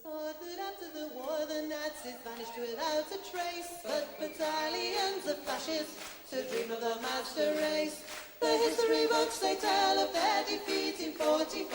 Thought that after the war the Nazis vanished without a trace, but battalions of fascists still dream of the master race. The history books they tell of their defeat in 45.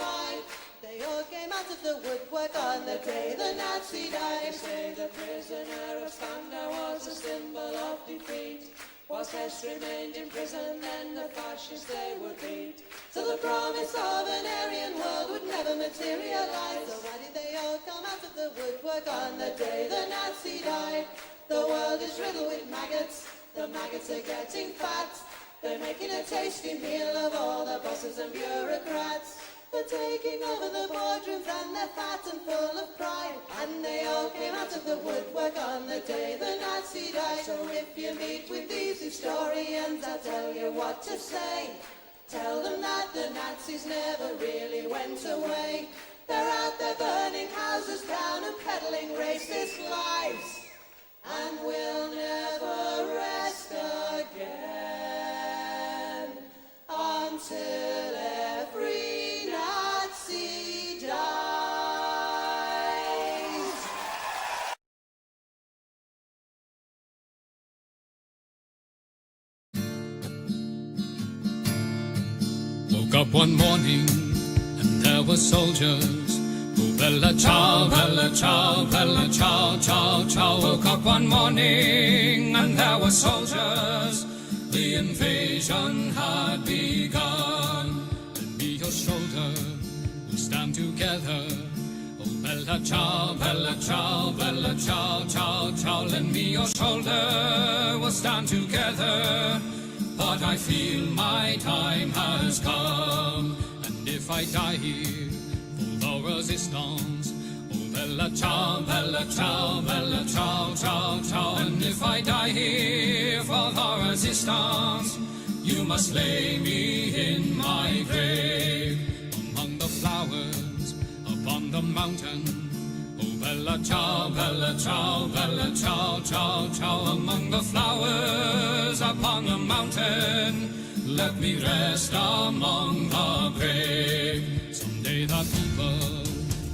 They all came out of the woodwork on the day the Nazi died. They say the prisoner of Spandau was a symbol of defeat. Whilst Hess remained in prison, then the fascists they would beat. So the promise of an Aryan world would never materialize. So why did they all come out of the woodwork on the day the Nazi died? The world is riddled with maggots, the maggots are getting fat. They're making a tasty meal of all the bosses and bureaucrats. They're taking over the boardrooms and they're fat and full of pride. And they all came out of the woodwork on the day the Nazi died. So if you meet with these historians, I'll tell you what to say. Tell them that the Nazis never really went away. They're out there burning houses down and peddling racist lies. And we'll never rest again until every Nazi dies. Woke up one morning and there were soldiers. Oh, bella ciao, bella ciao, bella ciao, ciao, ciao. Woke up one morning and there were soldiers. The invasion had begun. Lend me your shoulder, we'll stand together. Oh, bella ciao, bella ciao, bella ciao, ciao, ciao. Lend me your shoulder, we'll stand together. But I feel my time has come, and if I die here for the resistance, oh bella ciao, bella ciao, bella ciao, ciao, ciao. And if I die here for the resistance, you must lay me in my grave among the flowers upon the mountain. Oh bella ciao, bella ciao, bella ciao, ciao, ciao. Among the flowers upon the mountain, let me rest among the brave. Someday the people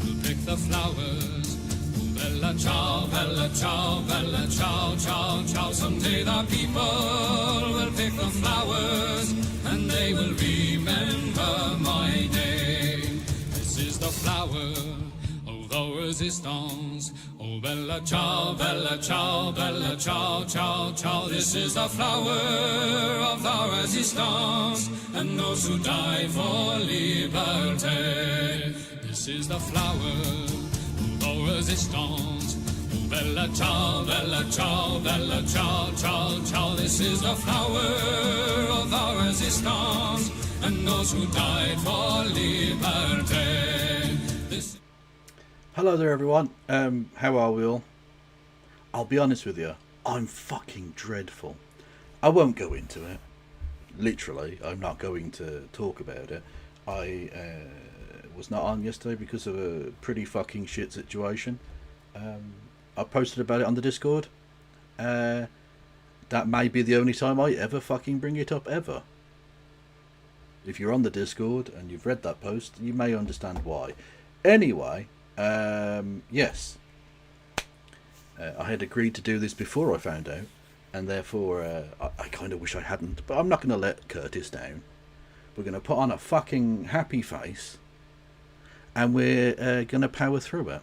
will pick the flowers. Oh bella ciao, bella ciao, bella ciao, ciao, ciao. Someday the people will pick the flowers, and they will remember my name. This is the flower of the resistance. Oh bella ciao, bella ciao, bella ciao, ciao, ciao. This is the flower of the resistance, and those who die for liberty. This is the flower of the resistance. Oh bella ciao, bella ciao, bella ciao, ciao, ciao. This is the flower of the resistance, and those who died for liberty. This. Hello there everyone, how are we all? I'll be honest with you, I'm fucking dreadful. I won't go into it. Literally, I'm not going to talk about it. I was not on yesterday because of a pretty fucking shit situation. I posted about it on the Discord. That may be the only time I ever fucking bring it up ever. If you're on the Discord and you've read that post, you may understand why. Anyway, yes, I had agreed to do this before I found out, and therefore I kind of wish I hadn't, but I'm not going to let Curtis down. We're going to put on a fucking happy face, and we're going to power through it,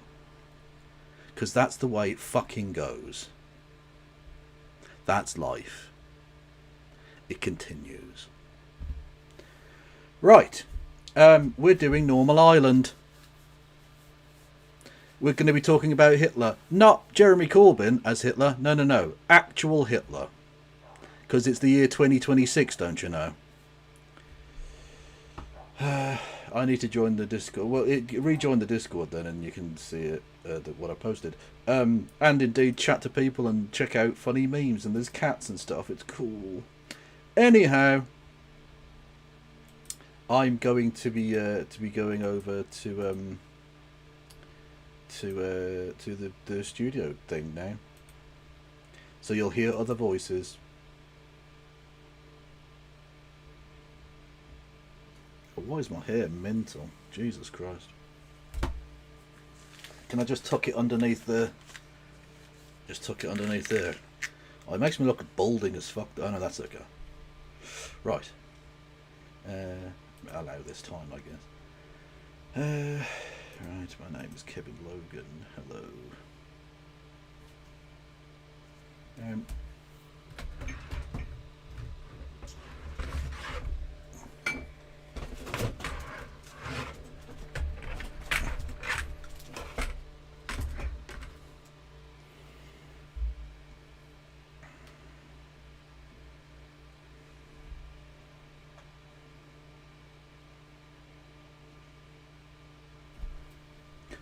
because that's the way it fucking goes. That's life. It continues. Right, we're doing Normal Island. We're going to be talking about Hitler. Not Jeremy Corbyn as Hitler. No, no, no. Actual Hitler. Because it's the year 2026, don't you know? I need to join the Discord. Well, rejoin the Discord then, and you can see it, what I posted. And indeed, chat to people and check out funny memes. And there's cats and stuff. It's cool. Anyhow, I'm going to be going over to the studio thing now, so you'll hear other voices. Why is my hair mental? Jesus Christ. Can I just tuck it underneath the? Just tuck it underneath there. Oh, it makes me look balding as fuck. Oh no, that's okay. Right. Allow this time, I guess. Right, my name is Kevin Logan. Hello.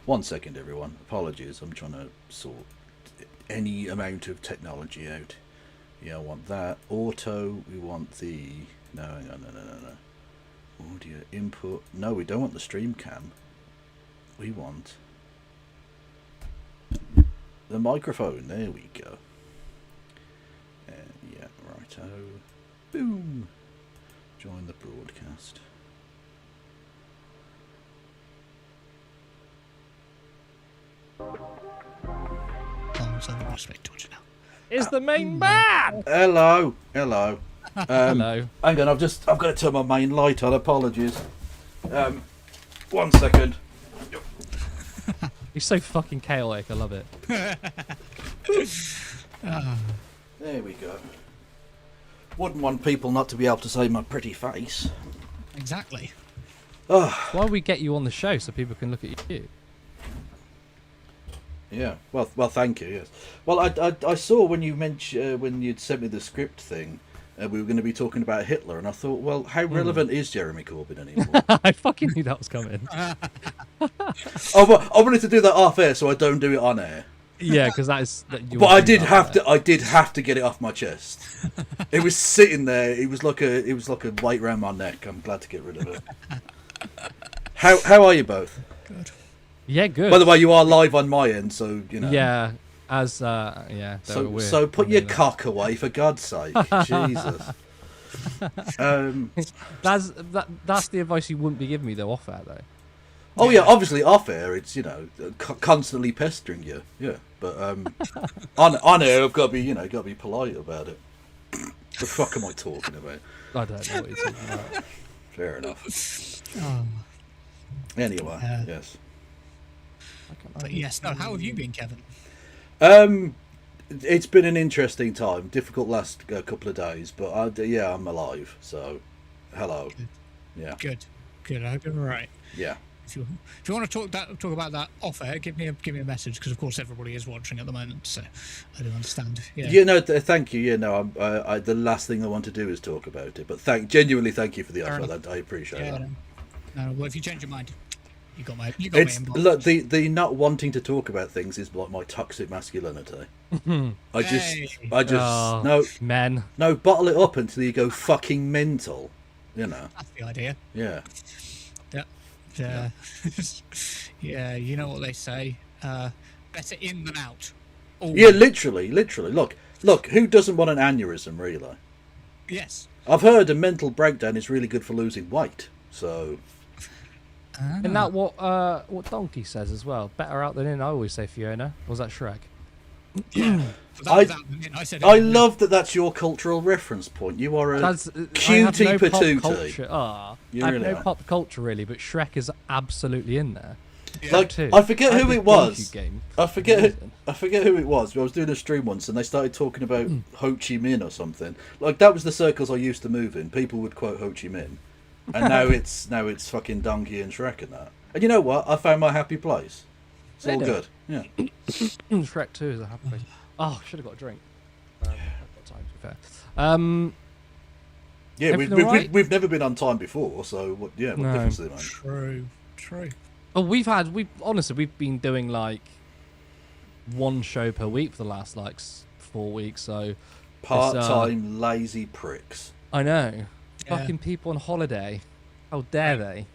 One second, everyone. Apologies, I'm trying to sort any amount of technology out. Yeah, I want that. Auto, we want the... No, hang on, no. Audio input. No, we don't want the stream cam. We want... the microphone. There we go. Yeah, righto. Boom. Join the broadcast. Is the main man? Hello. Hello. Hang on, I've got to turn my main light on. Apologies. 1 second. You're so fucking chaotic. I love it. There we go. Wouldn't want people not to be able to see my pretty face. Exactly. Oh. Why we get you on the show so people can look at you? Yeah. Well, thank you. Yes. Well, I saw when you mentioned when you'd sent me the script thing, we were going to be talking about Hitler, and I thought, well, how relevant is Jeremy Corbyn anymore? I fucking knew that was coming. I wanted to do that off air, so I don't do it on air. Yeah, because that is. But I did have to. I did have to get it off my chest. It was sitting there. It was like a weight around my neck. I'm glad to get rid of it. How are you both? Good. Yeah, good. By the way, you are live on my end, so you know. Yeah, as yeah. So put your cock away, for God's sake. Jesus. That's the advice you wouldn't be giving me though off air though. Oh yeah, obviously off air, it's constantly pestering you. Yeah, but on air, I've got to be got to be polite about it. The fuck am I talking about? I don't know what you're talking about. Fair enough. Oh. Anyway, yes. But yes, no. How have you been, Kevin? It's been an interesting time. Difficult last couple of days, but I'm alive. So, hello. Good. Yeah. Good. I hope you're all right. Yeah. If you want to talk about that off air, give me a message, because of course everybody is watching at the moment, so I do understand. Yeah. No, thank you. Yeah, no, I the last thing I want to do is talk about it. But genuinely thank you for the offer. I appreciate that. No, well, if you change your mind, you got my inbox. Look, the not wanting to talk about things is like my toxic masculinity. I just no men. No, bottle it up until you go fucking mental. That's the idea. Yeah. Yeah. Yeah, you know what they say. Better in than out. Always. Yeah, literally. Look, who doesn't want an aneurysm, really? Yes. I've heard a mental breakdown is really good for losing weight. So. Isn't that what Donkey says as well? Better out than in, I always say, Fiona. Or was that Shrek? Yeah. I love that that's your cultural reference point. You are a cutie patootie. I have no pop culture really, but Shrek is absolutely in there. Yeah. Like, I forget who it was. I forget who it was. I was doing a stream once and they started talking about Ho Chi Minh or something. Like, that was the circles I used to move in. People would quote Ho Chi Minh. And now it's fucking Donkey and Shrek and that. And you know what? I found my happy place. It's all good. Yeah. Shrek 2 is a happy place. Oh, should have got a drink. I've got time, to be fair. Yeah, we've never been on time before, so what difference does it make? True. Oh, we've been doing like one show per week for the last 4 weeks, so part-time lazy pricks. I know. Yeah. Fucking people on holiday. How dare they?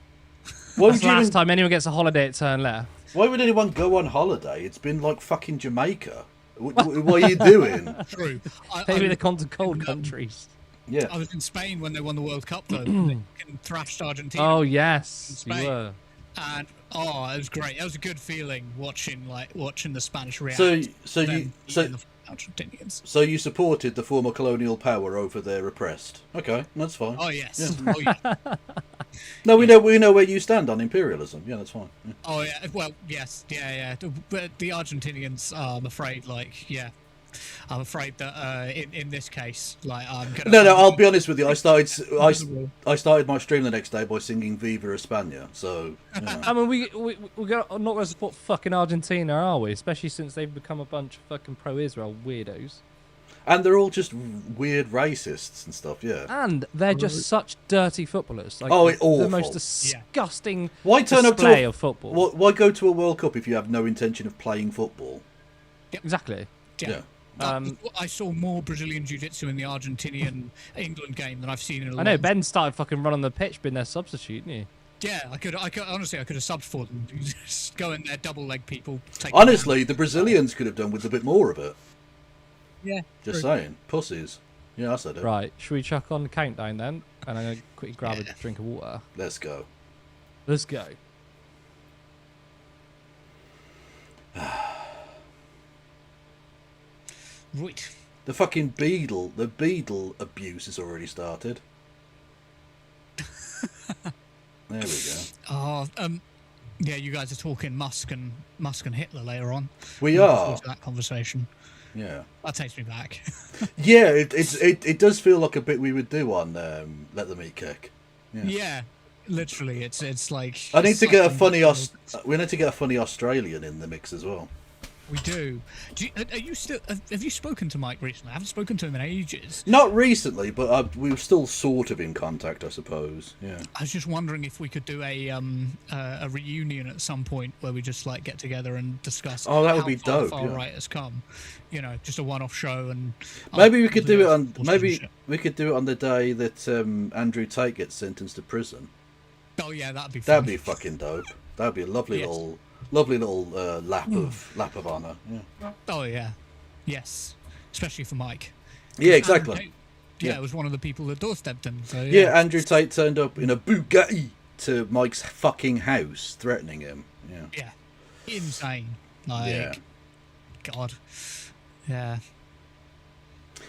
Why That's the last time anyone gets a holiday at turn left. Why would anyone go on holiday? It's been like fucking Jamaica. What are you doing? True. Maybe the cold countries. Yeah. I was in Spain when they won the World Cup, though. They thrashed Argentina. Oh, yes. You were. And it was great. It was a good feeling watching the Spanish react. So to them so beating the Argentinians. so you supported the former colonial power over their oppressed. Okay, that's fine. Oh yes. Yeah. Oh yeah. No, we know where you stand on imperialism. Yeah, that's fine. Yeah. Oh yeah. Well, yes. Yeah. But the Argentinians, I'm afraid, I'm afraid that in this case, I'm gonna. No, I'll be honest with you. I started my stream the next day by singing "Viva España." So, you know. I mean, we're not going to support fucking Argentina, are we? Especially since they've become a bunch of fucking pro-Israel weirdos. And they're all just weird racists and stuff. Yeah. And they're just such dirty footballers. Like, Awful. the most disgusting Why turn up display to of football. Why go to a World Cup if you have no intention of playing football? Exactly. Yeah. I saw more Brazilian jiu-jitsu in the Argentinian England game than I've seen in a long I know Ben started fucking running the pitch, being their substitute, didn't he? Yeah, I could honestly, I could have subbed for them. Just go in there, double leg people. Take Honestly, the Brazilians could have done with a bit more of it. Yeah. Just saying, pussies. Yeah, I said it. Right, should we chuck on the countdown then? And I'm going to quickly grab a drink of water. Let's go. Let's go. Right. The fucking beetle abuse has already started. There we go. Oh, yeah, you guys are talking Musk and Hitler later on. We Looking are. forward to that conversation. Yeah. That takes me back. Yeah, it does feel like a bit we would do on Let Them Eat Cake. Yeah. Yeah, literally, it's like. I need to get a funny something- we need to get a funny Australian in the mix as well. We do. Are you still? Have you spoken to Mike recently? I haven't spoken to him in ages. Not recently, but we were still sort of in contact, I suppose. Yeah. I was just wondering if we could do a reunion at some point where we just get together and discuss. Oh, that would how be far dope, Far yeah. right has come. You know, just a one-off show and. Maybe we could do it on bullshit. we could do it on the day that Andrew Tate gets sentenced to prison. Oh yeah, that'd be. Fun. That'd be fucking dope. That'd be a lovely little lap of honour. Yeah. Oh yeah, yes, especially for Mike. Yeah, exactly. Yeah, it was one of the people that doorstepped him. So, Yeah, Andrew Tate turned up in a Bugatti to Mike's fucking house, threatening him. Yeah. Yeah, insane. Yeah. God. Yeah.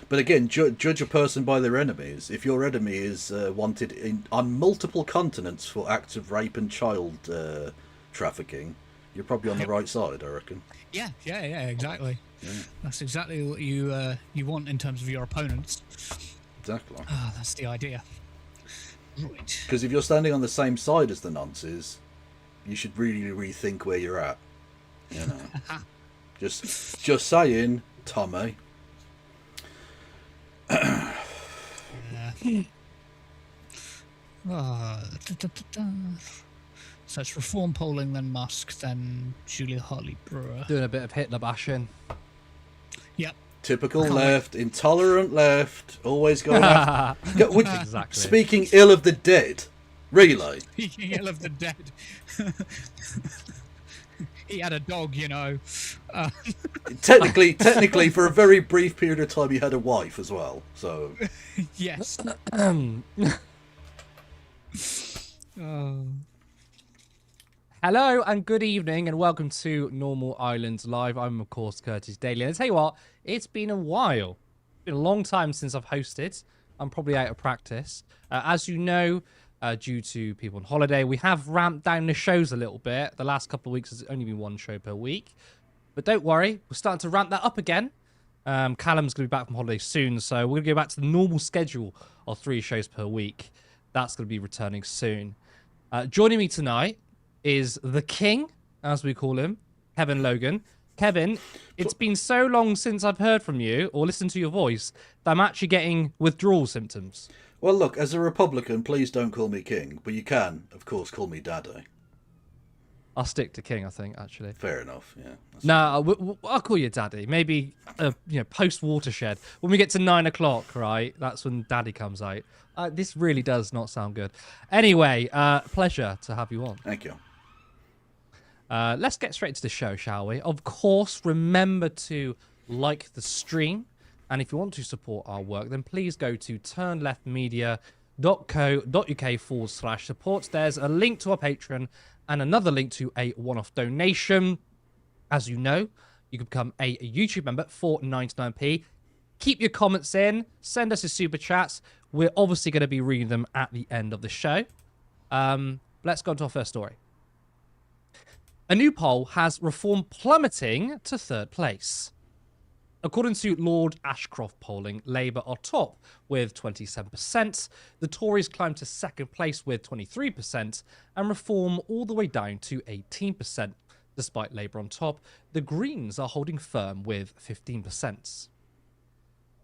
But again, judge a person by their enemies. If your enemy is wanted on multiple continents for acts of rape and child trafficking, you're probably on the right side, I reckon. Yeah, exactly. Yeah. That's exactly what you want in terms of your opponents. Exactly. Ah, that's the idea. Right. Because if you're standing on the same side as the nonces, you should really rethink where you're at. You know. just saying, Tommy. So it's reform polling, then Musk, then Julia Hartley Brewer. Doing a bit of Hitler bashing. Yep. Typical left, intolerant left, always going after. Exactly. Speaking ill of the dead, really. Speaking ill of the dead. He had a dog, you know. Technically, for a very brief period of time, he had a wife as well. So Yes. Hello and good evening and welcome to Normal Islands Live. I'm of course Curtis Daly. And I tell you what, it's been a while. It's been a long time since I've hosted. I'm probably out of practice. As you know, due to people on holiday, we have ramped down the shows a little bit. The last couple of weeks has only been one show per week. But don't worry, we're starting to ramp that up again. Callum's going to be back from holiday soon, so we're going to go back to the normal schedule of 3 shows per week. That's going to be returning soon. Joining me tonight is the King, as we call him, Kevin Logan. Kevin, it's been so long since I've heard from you or listened to your voice that I'm actually getting withdrawal symptoms. well, look, as a Republican, please don't call me King, but you can, of course, call me Daddy. I'll stick to King, I think, actually. Fair enough. Yeah. No, I'll call you Daddy. Maybe, post Watershed. When we get to 9 o'clock, right? That's when Daddy comes out. This really does not sound good. Anyway, pleasure to have you on. Thank you. Let's get straight to the show, shall we? Of course, remember to like the stream. And if you want to support our work, then please go to patreon.com/support. There's a link to our Patreon and another link to a one-off donation. As you know, you can become a YouTube member for 99p. Keep your comments in. Send us a super chats. We're obviously going to be reading them at the end of the show. Let's go on to our first story. A new poll has Reform plummeting to third place. According to Lord Ashcroft polling, Labour are top with 27%, the Tories climb to second place with 23%, and Reform all the way down to 18%. Despite Labour on top, the Greens are holding firm with 15%.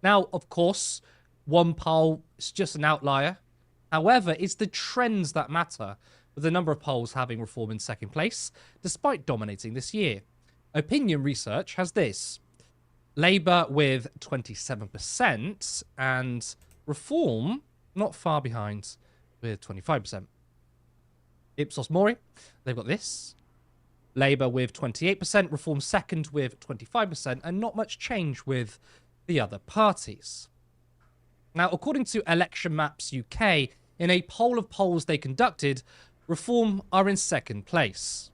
Now, of course, one poll is just an outlier. However, it's the trends that matter, with the number of polls having Reform in second place, despite dominating this year. Opinion Research has this. Labour with 27% and Reform not far behind with 25%. Ipsos Mori, they've got this. Labour with 28%, Reform second with 25%, and not much change with the other parties. Now, according to Election Maps UK, in a poll of polls they conducted, Reform are in second place.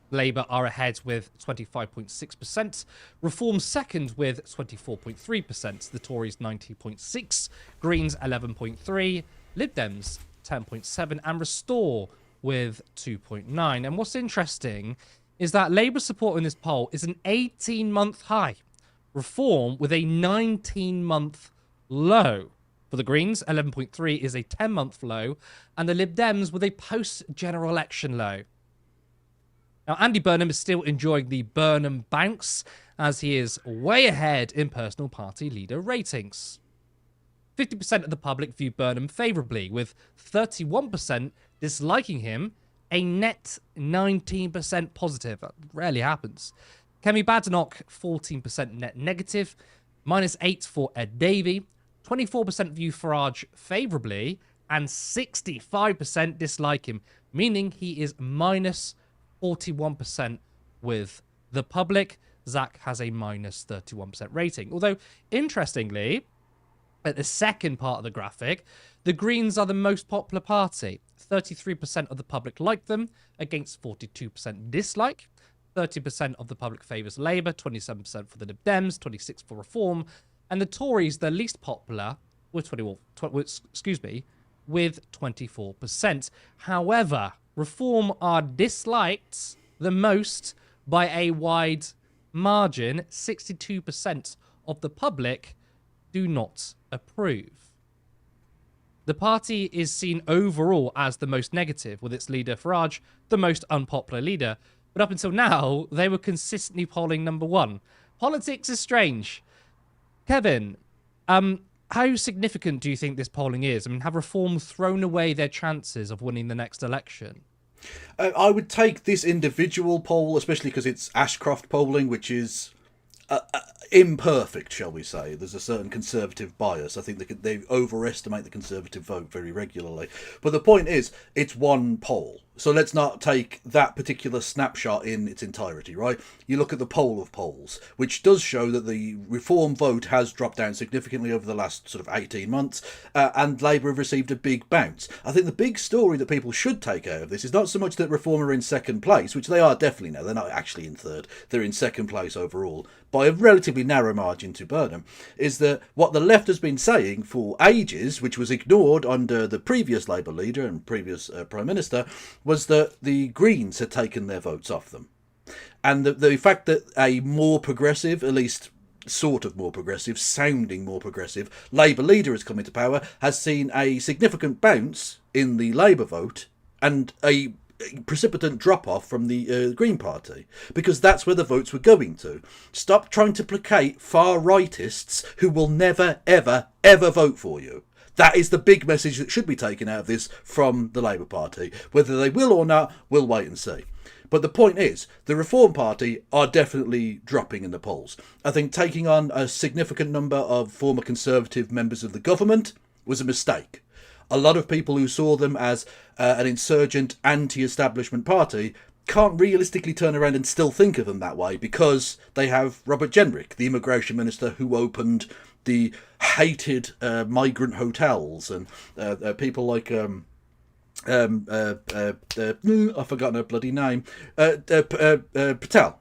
Labour are ahead with 25.6%, Reform second with 24.3%, the Tories 90.6%, Greens 11.3%, Lib Dems 10.7%, and Restore with 2.9%. And what's interesting is that Labour support in this poll is an 18-month high, Reform with a 19-month low. For the Greens, 11.3 is a 10-month low, and the Lib Dems with a post-general election low. Now, Andy Burnham is still enjoying the Burnham bounce, as he is way ahead in personal party leader ratings. 50% of the public view Burnham favourably, with 31% disliking him, a net 19% positive. That rarely happens. Kemi Badenoch, 14% net negative, -8 for Ed Davey, 24% view Farage favourably, and 65% dislike him, meaning he is -41% with the public. Zach has a -31% rating. Although, interestingly, at the second part of the graphic, the Greens are the most popular party. 33% of the public like them, against 42% dislike. 30% of the public favours Labour, 27% for the Lib Dems, 26% for Reform, and the Tories, the least popular, with 24%. However, Reform are disliked the most by a wide margin. 62% of the public do not approve. The party is seen overall as the most negative, with its leader Farage the most unpopular leader. But up until now, they were consistently polling number one. Politics is strange. Kevin, how significant do you think this polling is? I mean, have Reform thrown away their chances of winning the next election? I would take this individual poll, especially because it's Ashcroft polling, which is imperfect, shall we say. There's a certain conservative bias. I think they overestimate the conservative vote very regularly. But the point is, it's one poll. So let's not take that particular snapshot in its entirety, right? You look at the poll of polls, which does show that the Reform vote has dropped down significantly over the last sort of 18 months, and Labour have received a big bounce. I think the big story that people should take out of this is not so much that Reform are in second place, which they are definitely now. They're not actually in third. They're in second place overall, by a relatively narrow margin to Burnham, is that what the left has been saying for ages, which was ignored under the previous Labour leader and previous Prime Minister, was that the Greens had taken their votes off them. And the fact that a more progressive, at least sort of more progressive, sounding more progressive, Labour leader has come into power has seen a significant bounce in the Labour vote and a precipitant drop-off from the Green Party, because that's where the votes were going to. Stop trying to placate far-rightists who will never, ever, ever vote for you. That is the big message that should be taken out of this from the Labour Party. Whether they will or not, we'll wait and see. But the point is, the Reform Party are definitely dropping in the polls. I think taking on a significant number of former Conservative members of the government was a mistake. A lot of people who saw them as an insurgent, anti-establishment party can't realistically turn around and still think of them that way because they have Robert Jenrick, the immigration minister who opened the hated migrant hotels, and people like I've forgotten her bloody name, Patel.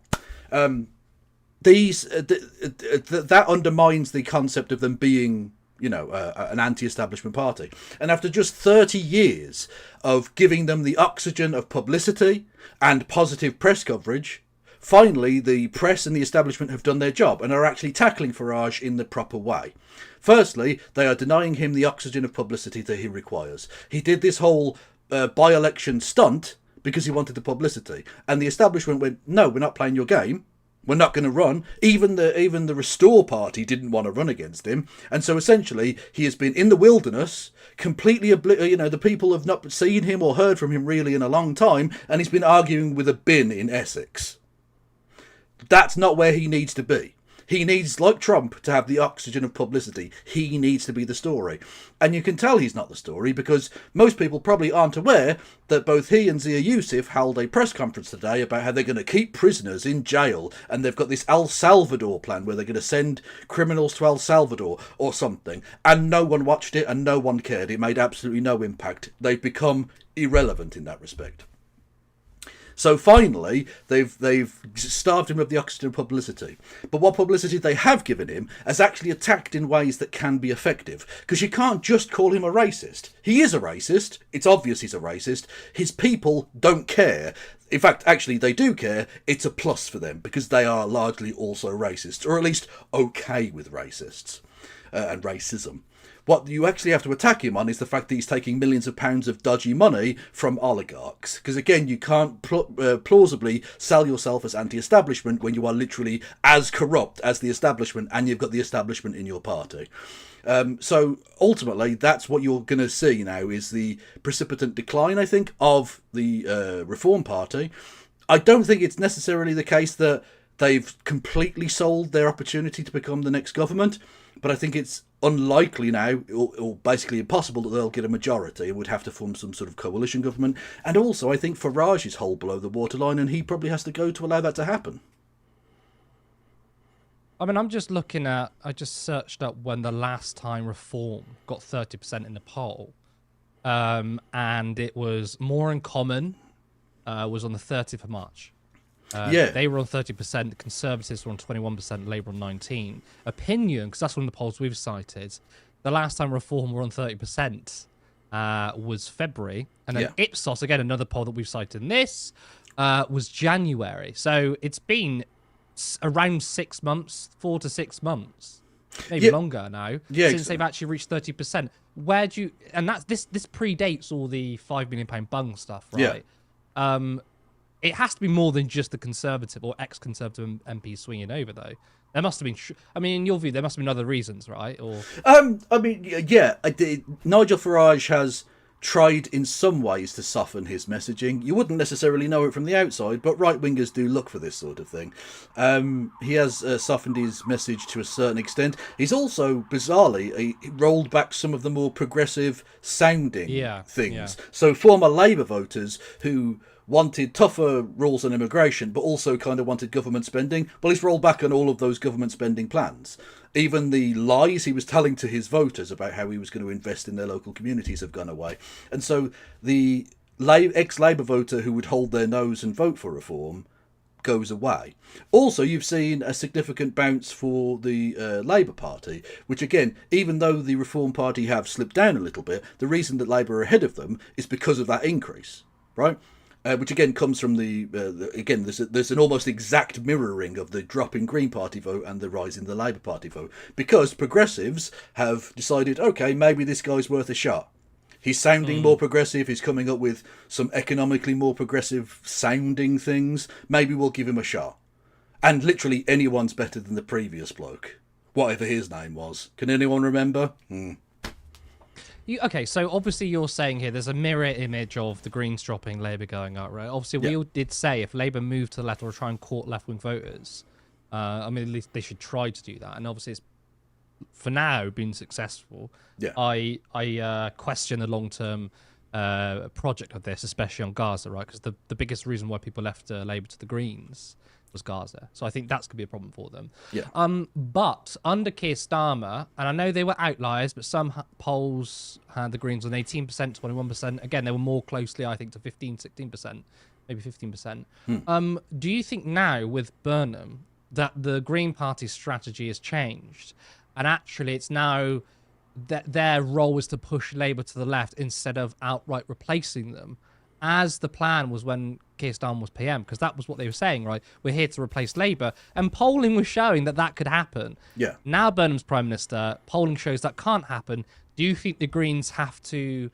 That undermines the concept of them being, an anti-establishment party. And after just 30 years of giving them the oxygen of publicity and positive press coverage, finally the press and the establishment have done their job and are actually tackling Farage in the proper way. Firstly, they are denying him the oxygen of publicity that he requires. He did this whole by-election stunt because he wanted the publicity, and the establishment went, no, we're not playing your game. We're not going to run. Even the Restore Party didn't want to run against him. And so essentially, he has been in the wilderness, completely the people have not seen him or heard from him really in a long time, and he's been arguing with a bin in Essex. That's not where he needs to be. He needs, like Trump, to have the oxygen of publicity. He needs to be the story. And you can tell he's not the story because most people probably aren't aware that both he and Zia Yusuf held a press conference today about how they're going to keep prisoners in jail, and they've got this El Salvador plan where they're going to send criminals to El Salvador or something, and no one watched it and no one cared. It made absolutely no impact. They've become irrelevant in that respect. So finally, they've starved him of the oxygen of publicity. But what publicity they have given him has actually attacked in ways that can be effective. Because you can't just call him a racist. He is a racist. It's obvious he's a racist. His people don't care. In fact, actually, they do care. It's a plus for them because they are largely also racists, or at least okay with racists and racism. What you actually have to attack him on is the fact that he's taking millions of pounds of dodgy money from oligarchs. Because again, you can't plausibly sell yourself as anti-establishment when you are literally as corrupt as the establishment and you've got the establishment in your party. So ultimately, that's what you're going to see now is the precipitant decline, I think, of the Reform Party. I don't think it's necessarily the case that they've completely sold their opportunity to become the next government, but I think it's unlikely now, or basically impossible, that they'll get a majority and would have to form some sort of coalition government. And also, I think Farage is hole below the waterline, and he probably has to go to allow that to happen. I mean, I'm just looking at, I just searched up when the last time Reform got 30% in the poll. And it was More in Common was on the 30th of March. They were on 30%, the Conservatives were on 21%, Labour on 19%. Opinion, because that's one of the polls we've cited, the last time Reform were on 30% was February. And then Ipsos, again, another poll that we've cited in this, was January. So it's been around 6 months, 4 to 6 months, maybe longer now, since they've actually reached 30%. Where do you... And that's this predates all the £5 million bung stuff, right? Yeah. It has to be more than just the Conservative or ex-Conservative MPs swinging over, though. There must have been... I mean, in your view, there must have been other reasons, right? Or I mean, yeah. Nigel Farage has tried in some ways to soften his messaging. You wouldn't necessarily know it from the outside, but right-wingers do look for this sort of thing. He has softened his message to a certain extent. He's also, bizarrely, rolled back some of the more progressive-sounding things. Yeah. So former Labour voters who wanted tougher rules on immigration, but also kind of wanted government spending, well, he's rolled back on all of those government spending plans. Even the lies he was telling to his voters about how he was going to invest in their local communities have gone away. And so the ex-Labour voter who would hold their nose and vote for Reform goes away. Also, you've seen a significant bounce for the Labour Party, which again, even though the Reform Party have slipped down a little bit, the reason that Labour are ahead of them is because of that increase, right? Which again comes from again, there's an almost exact mirroring of the drop in Green Party vote and the rise in the Labour Party vote, because progressives have decided, okay, maybe this guy's worth a shot. He's sounding more progressive. He's coming up with some economically more progressive sounding things. Maybe we'll give him a shot. And literally anyone's better than the previous bloke, whatever his name was. Can anyone remember? Okay, so obviously you're saying here there's a mirror image of the Greens dropping, Labour going up, right? Obviously, we all did say if Labour moved to the left or try and court left-wing voters, I mean, at least they should try to do that. And obviously, it's for now been successful. Yeah. I question the long-term project of this, especially on Gaza, right? Because the biggest reason why people left Labour to the Greens was Gaza. So I think that's going to be a problem for them. Yeah. But under Keir Starmer, and I know they were outliers, but some polls had the Greens on 18%, 21%. Again, they were more closely, I think, to 15, 16%, maybe 15%. Do you think now with Burnham that the Green Party's strategy has changed? And actually, it's now that their role is to push Labour to the left instead of outright replacing them, as the plan was when Keir Starmer was PM, because that was what they were saying, right? We're here to replace Labour, and polling was showing that that could happen. Yeah. Now Burnham's Prime Minister, polling shows that can't happen. Do you think the Greens have to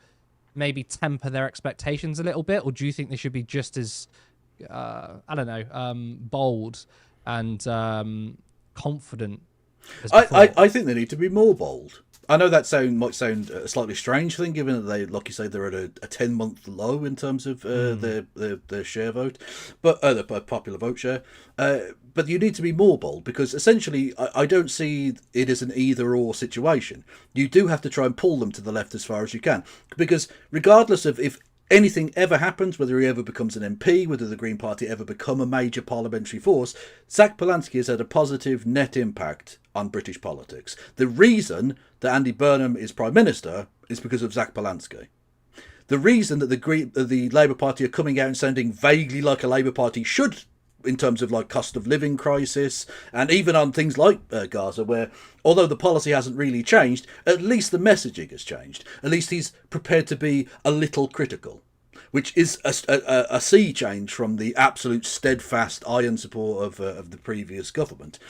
maybe temper their expectations a little bit, or do you think they should be just as, bold and confident as before? I think they need to be more bold. I know that might sound a slightly strange thing, given that they, like you say, they're at a 10-month low in terms of their share vote, but the popular vote share. But you need to be more bold, because essentially I don't see it as an either-or situation. You do have to try and pull them to the left as far as you can, because regardless of if anything ever happens, whether he ever becomes an MP, whether the Green Party ever become a major parliamentary force, Zach Polanski has had a positive net impact on British politics. The reason that Andy Burnham is Prime Minister is because of Zach Polanski. The reason that the Labour Party are coming out and sounding vaguely like a Labour Party should, in terms of like cost of living crisis, and even on things like Gaza, where although the policy hasn't really changed, at least the messaging has changed. At least he's prepared to be a little critical, which is a sea change from the absolute steadfast iron support of the previous government.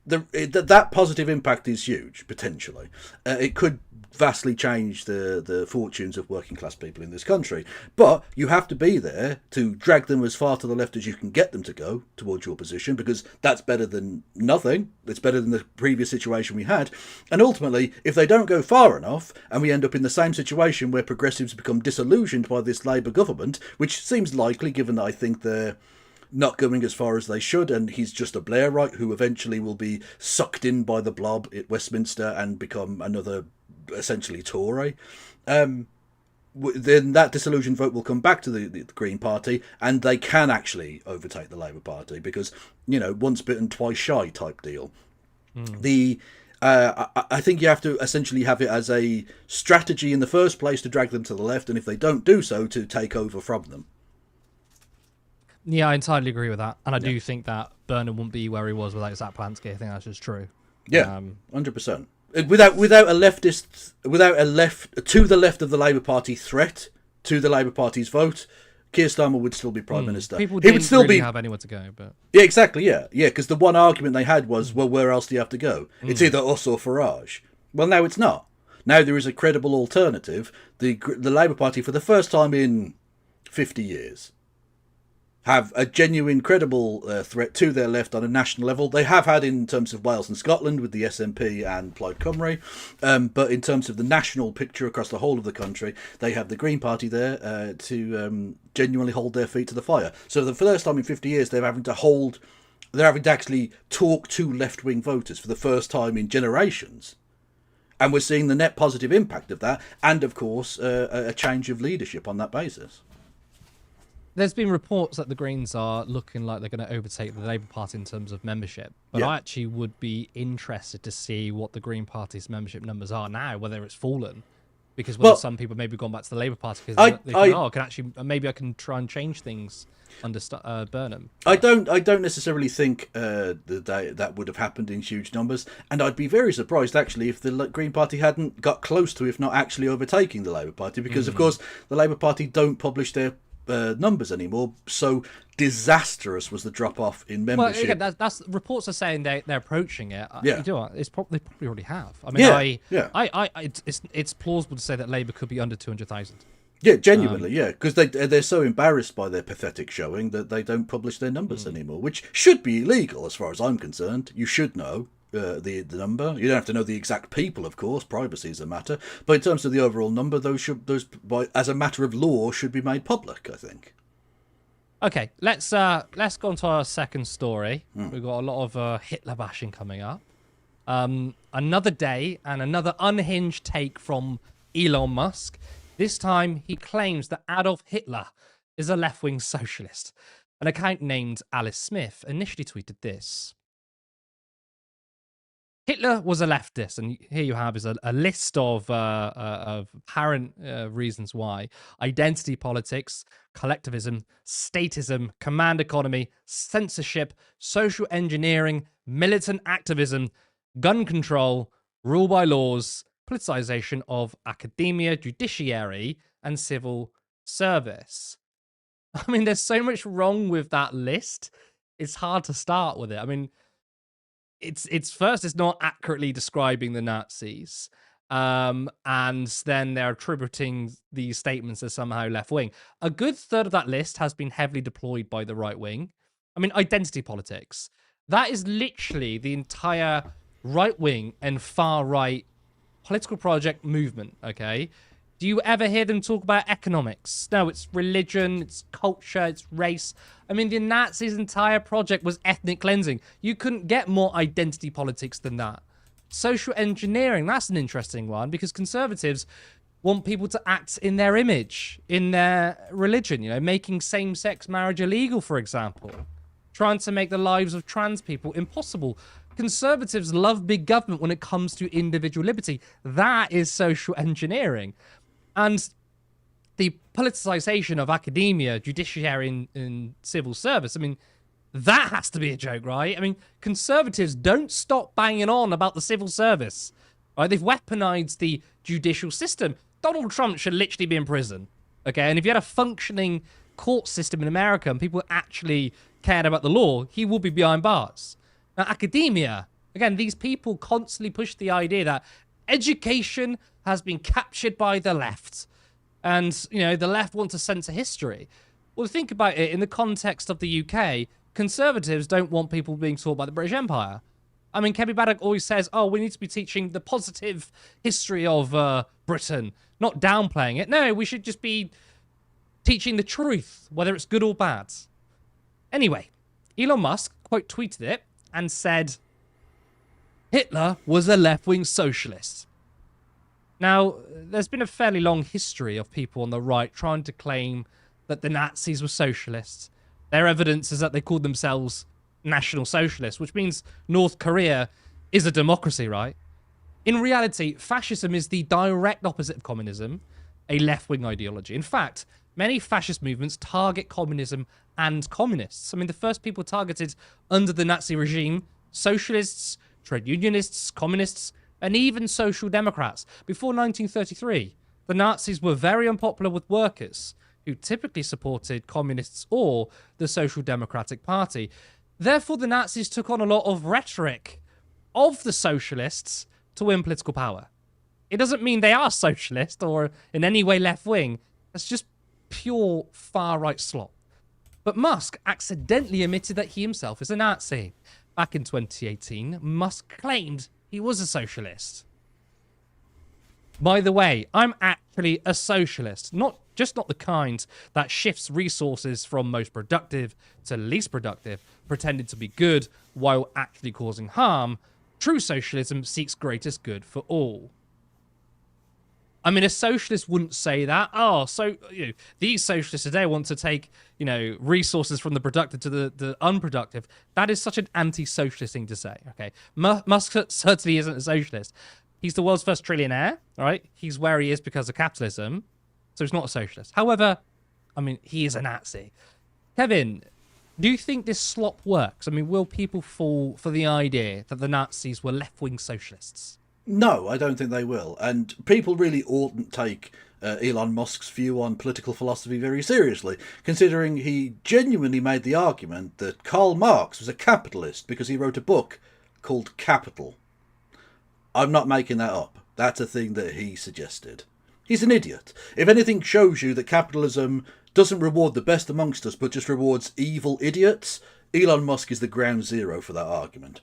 That positive impact is huge, potentially. It could vastly change the fortunes of working class people in this country. But you have to be there to drag them as far to the left as you can get them to go towards your position, because that's better than nothing. It's better than the previous situation we had. And ultimately, if they don't go far enough and we end up in the same situation where progressives become disillusioned by this Labour government, which seems likely given that I think they're not going as far as they should, and he's just a Blairite who eventually will be sucked in by the blob at Westminster and become another essentially Tory, then that disillusioned vote will come back to the Green Party, and they can actually overtake the Labour Party, because, you know, once bitten, twice shy type deal. I think you have to essentially have it as a strategy in the first place to drag them to the left, and if they don't do so, to take over from them. Yeah, I entirely agree with that, and I do think that Burnham wouldn't be where he was without Zach Polanski. I think that's just true. Yeah, 100%. Without a leftist, without a left to the left of the Labour Party threat to the Labour Party's vote, Keir Starmer would still be Prime Minister. People he would still really be have anywhere to go, but yeah, exactly, yeah, because the one argument they had was, well, where else do you have to go? It's either us or Farage. Well, now it's not. Now there is a credible alternative. The Labour Party, for the first time in 50 years, have a genuine, credible threat to their left on a national level. They have had in terms of Wales and Scotland with the SNP and Plaid Cymru, but in terms of the national picture across the whole of the country, they have the Green Party there to genuinely hold their feet to the fire. So for the first time in 50 years, they're having to actually talk to left-wing voters for the first time in generations. And we're seeing the net positive impact of that, and of course, a change of leadership on that basis. there's been reports that the Greens are looking like they're going to overtake the Labour Party in terms of membership. But I actually would be interested to see what the Green Party's membership numbers are now, whether it's fallen. Because some people maybe gone back to the Labour Party because they think, maybe I can try and change things under Burnham. I don't necessarily think that would have happened in huge numbers, and I'd be very surprised actually if the Green Party hadn't got close to, if not actually overtaking the Labour Party, because of course the Labour Party don't publish their numbers anymore. So disastrous was the drop off in membership. Well, again, that's reports are saying they're approaching it. Yeah, you know, they probably already have. I mean, it's plausible to say that Labour could be under 200,000. Yeah, genuinely, because they're so embarrassed by their pathetic showing that they don't publish their numbers anymore, which should be illegal as far as I'm concerned. You should know the number. You don't have to know the exact people, of course. Privacy is a matter, but in terms of the overall number, those as a matter of law should be made public, I think. Okay, let's go on to our second story. We've got a lot of Hitler bashing coming up. Another day and another unhinged take from Elon Musk. This time, he claims that Adolf Hitler is a left-wing socialist. An account named Alice Smith initially tweeted this. Hitler was a leftist, and here you have is a list of apparent reasons why: identity politics, collectivism, statism, command economy, censorship, social engineering, militant activism, gun control, rule by laws, politicization of academia, judiciary, and civil service. I mean, there's so much wrong with that list. It's hard to start with it. I mean, it's not accurately describing the Nazis, and then they're attributing these statements as somehow left wing. A good third of that list has been heavily deployed by the right wing. I mean, identity politics. That is literally the entire right wing and far right political project movement. Okay. Do you ever hear them talk about economics? No, it's religion, it's culture, it's race. I mean, the Nazis' entire project was ethnic cleansing. You couldn't get more identity politics than that. Social engineering, that's an interesting one, because conservatives want people to act in their image, in their religion, you know, making same-sex marriage illegal, for example. Trying to make the lives of trans people impossible. Conservatives love big government when it comes to individual liberty. That is social engineering. And the politicization of academia, judiciary, and civil service, I mean, that has to be a joke, right? I mean, conservatives don't stop banging on about the civil service, right? They've weaponized the judicial system. Donald Trump should literally be in prison, okay? And if you had a functioning court system in America and people actually cared about the law, he will be behind bars. Now, academia, again, these people constantly push the idea that education has been captured by the left. And, you know, the left want to censor history. Well, think about it in the context of the UK. Conservatives don't want people being taught by the British Empire. I mean, Kevin Baddock always says, oh, we need to be teaching the positive history of Britain, not downplaying it. No, we should just be teaching the truth, whether it's good or bad. Anyway, Elon Musk, quote, tweeted it and said, Hitler was a left-wing socialist. Now, there's been a fairly long history of people on the right trying to claim that the Nazis were socialists. Their evidence is that they called themselves National Socialists, which means North Korea is a democracy, right? In reality, fascism is the direct opposite of communism, a left-wing ideology. In fact, many fascist movements target communism and communists. I mean, the first people targeted under the Nazi regime, socialists, trade unionists, communists, and even social democrats. Before 1933, the Nazis were very unpopular with workers, who typically supported communists or the Social Democratic Party. Therefore, the Nazis took on a lot of rhetoric of the socialists to win political power. It doesn't mean they are socialist or in any way left-wing. It's just pure far-right slop. But Musk accidentally admitted that he himself is a Nazi. Back in 2018, Musk claimed he was a socialist. By the way, I'm actually a socialist, not the kind that shifts resources from most productive to least productive, pretending to be good while actually causing harm. True socialism seeks greatest good for all. I mean, a socialist wouldn't say that. Oh, so these socialists today want to take, resources from the productive to the unproductive. That is such an anti-socialist thing to say. Okay, Musk certainly isn't a socialist. He's the world's first trillionaire. All right, he's where he is because of capitalism, so he's not a socialist. However, I mean, he is a Nazi. Kevin, do you think this slop works? I mean, will people fall for the idea that the Nazis were left-wing socialists? No, I don't think they will. And people really oughtn't take Elon Musk's view on political philosophy very seriously, considering he genuinely made the argument that Karl Marx was a capitalist because he wrote a book called Capital. I'm not making that up. That's a thing that he suggested. He's an idiot. If anything shows you that capitalism doesn't reward the best amongst us, but just rewards evil idiots, Elon Musk is the ground zero for that argument.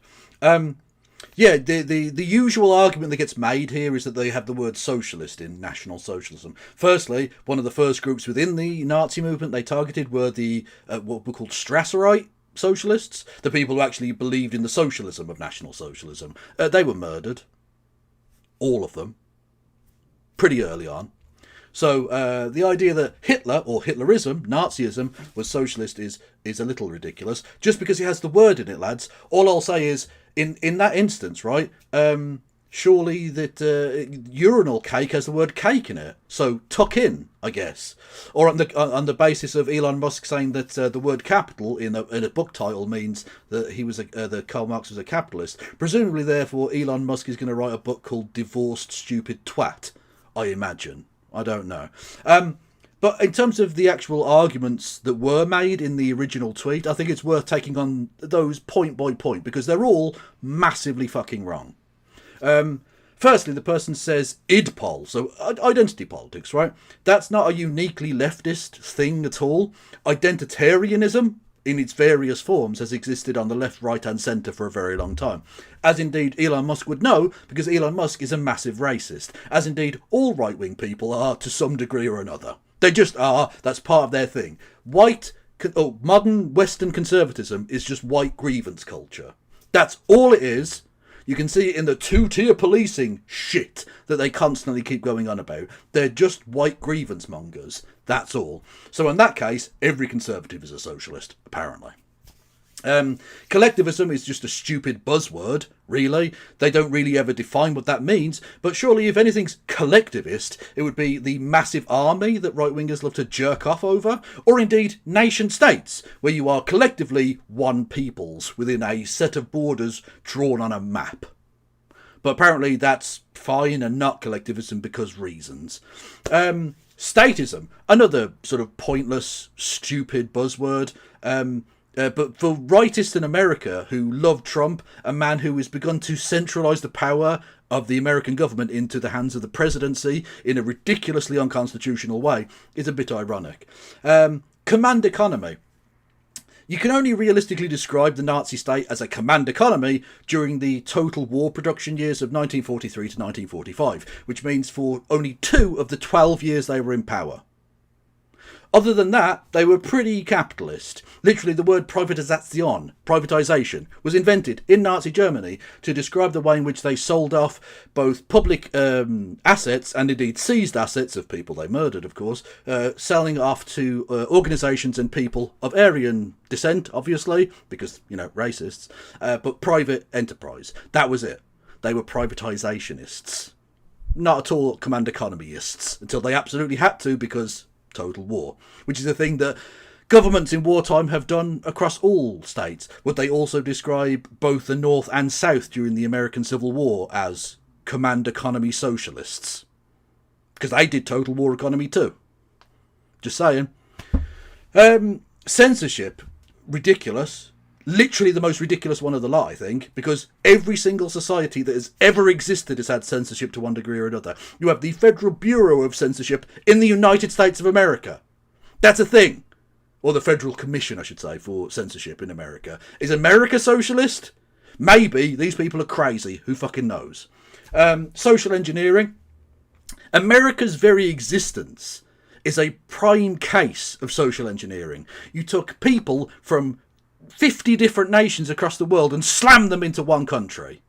Yeah, the usual argument that gets made here is that they have the word socialist in National Socialism. Firstly, one of the first groups within the Nazi movement they targeted were the what were called Strasserite socialists, the people who actually believed in the socialism of National Socialism. They were murdered. All of them. Pretty early on. So the idea that Hitler or Hitlerism, Nazism, was socialist is a little ridiculous. Just because it has the word in it, lads. All I'll say is, in that instance, right? Surely that urinal cake has the word cake in it, so tuck in, I guess. Or on the basis of Elon Musk saying that the word capital in a book title means that he was that Karl Marx was a capitalist. Presumably, therefore, Elon Musk is going to write a book called "Divorced Stupid Twat." I imagine. I don't know. But in terms of the actual arguments that were made in the original tweet, I think it's worth taking on those point by point because they're all massively fucking wrong. Firstly, the person says idpol, so identity politics, right? That's not a uniquely leftist thing at all. Identitarianism, in its various forms, has existed on the left, right and centre for a very long time. As indeed Elon Musk would know, because Elon Musk is a massive racist. As indeed all right-wing people are to some degree or another. They just are, that's part of their thing. Modern Western conservatism is just white grievance culture. That's all it is. You can see it in the two-tier policing shit that they constantly keep going on about. They're just white grievance mongers. That's all. So in that case, every conservative is a socialist, apparently. Collectivism is just a stupid buzzword, really. They don't really ever define what that means, but surely if anything's collectivist, it would be the massive army that right-wingers love to jerk off over, or indeed nation-states, where you are collectively one peoples within a set of borders drawn on a map. But apparently that's fine and not collectivism because reasons. Statism, another sort of pointless, stupid buzzword. But for rightists in America who love Trump, a man who has begun to centralise the power of the American government into the hands of the presidency in a ridiculously unconstitutional way, is a bit ironic. Command economy. You can only realistically describe the Nazi state as a command economy during the total war production years of 1943 to 1945, which means for only 2 of the 12 years they were in power. Other than that, they were pretty capitalist. Literally, the word privatization, was invented in Nazi Germany to describe the way in which they sold off both public assets and indeed seized assets of people they murdered, of course, selling off to organisations and people of Aryan descent, obviously, because, racists, but private enterprise. That was it. They were privatisationists. Not at all command economyists, until they absolutely had to because total war, which is a thing that governments in wartime have done across all states. Would they also describe both the North and South during the American Civil War as command economy socialists? Because they did total war economy too. Just saying. Censorship, ridiculous. Literally the most ridiculous one of the lot, I think, because every single society that has ever existed has had censorship to one degree or another. You have the Federal Bureau of Censorship in the United States of America. That's a thing. Or the Federal Commission, I should say, for censorship in America. Is America socialist? Maybe. These people are crazy. Who fucking knows? Social engineering. America's very existence is a prime case of social engineering. You took people from 50 different nations across the world and slammed them into one country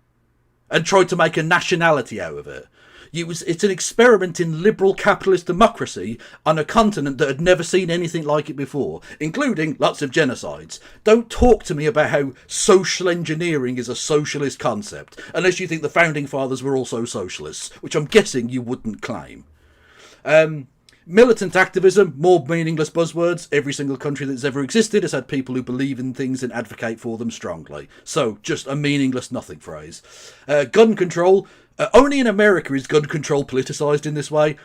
and tried to make a nationality out of it. It's an experiment in liberal capitalist democracy on a continent that had never seen anything like it before, including lots of genocides. Don't talk to me about how social engineering is a socialist concept, unless you think the founding fathers were also socialists, which I'm guessing you wouldn't claim. Militant activism, more meaningless buzzwords. Every single country that's ever existed has had people who believe in things and advocate for them strongly. So, just a meaningless nothing phrase. Gun control. Only in America is gun control politicised in this way.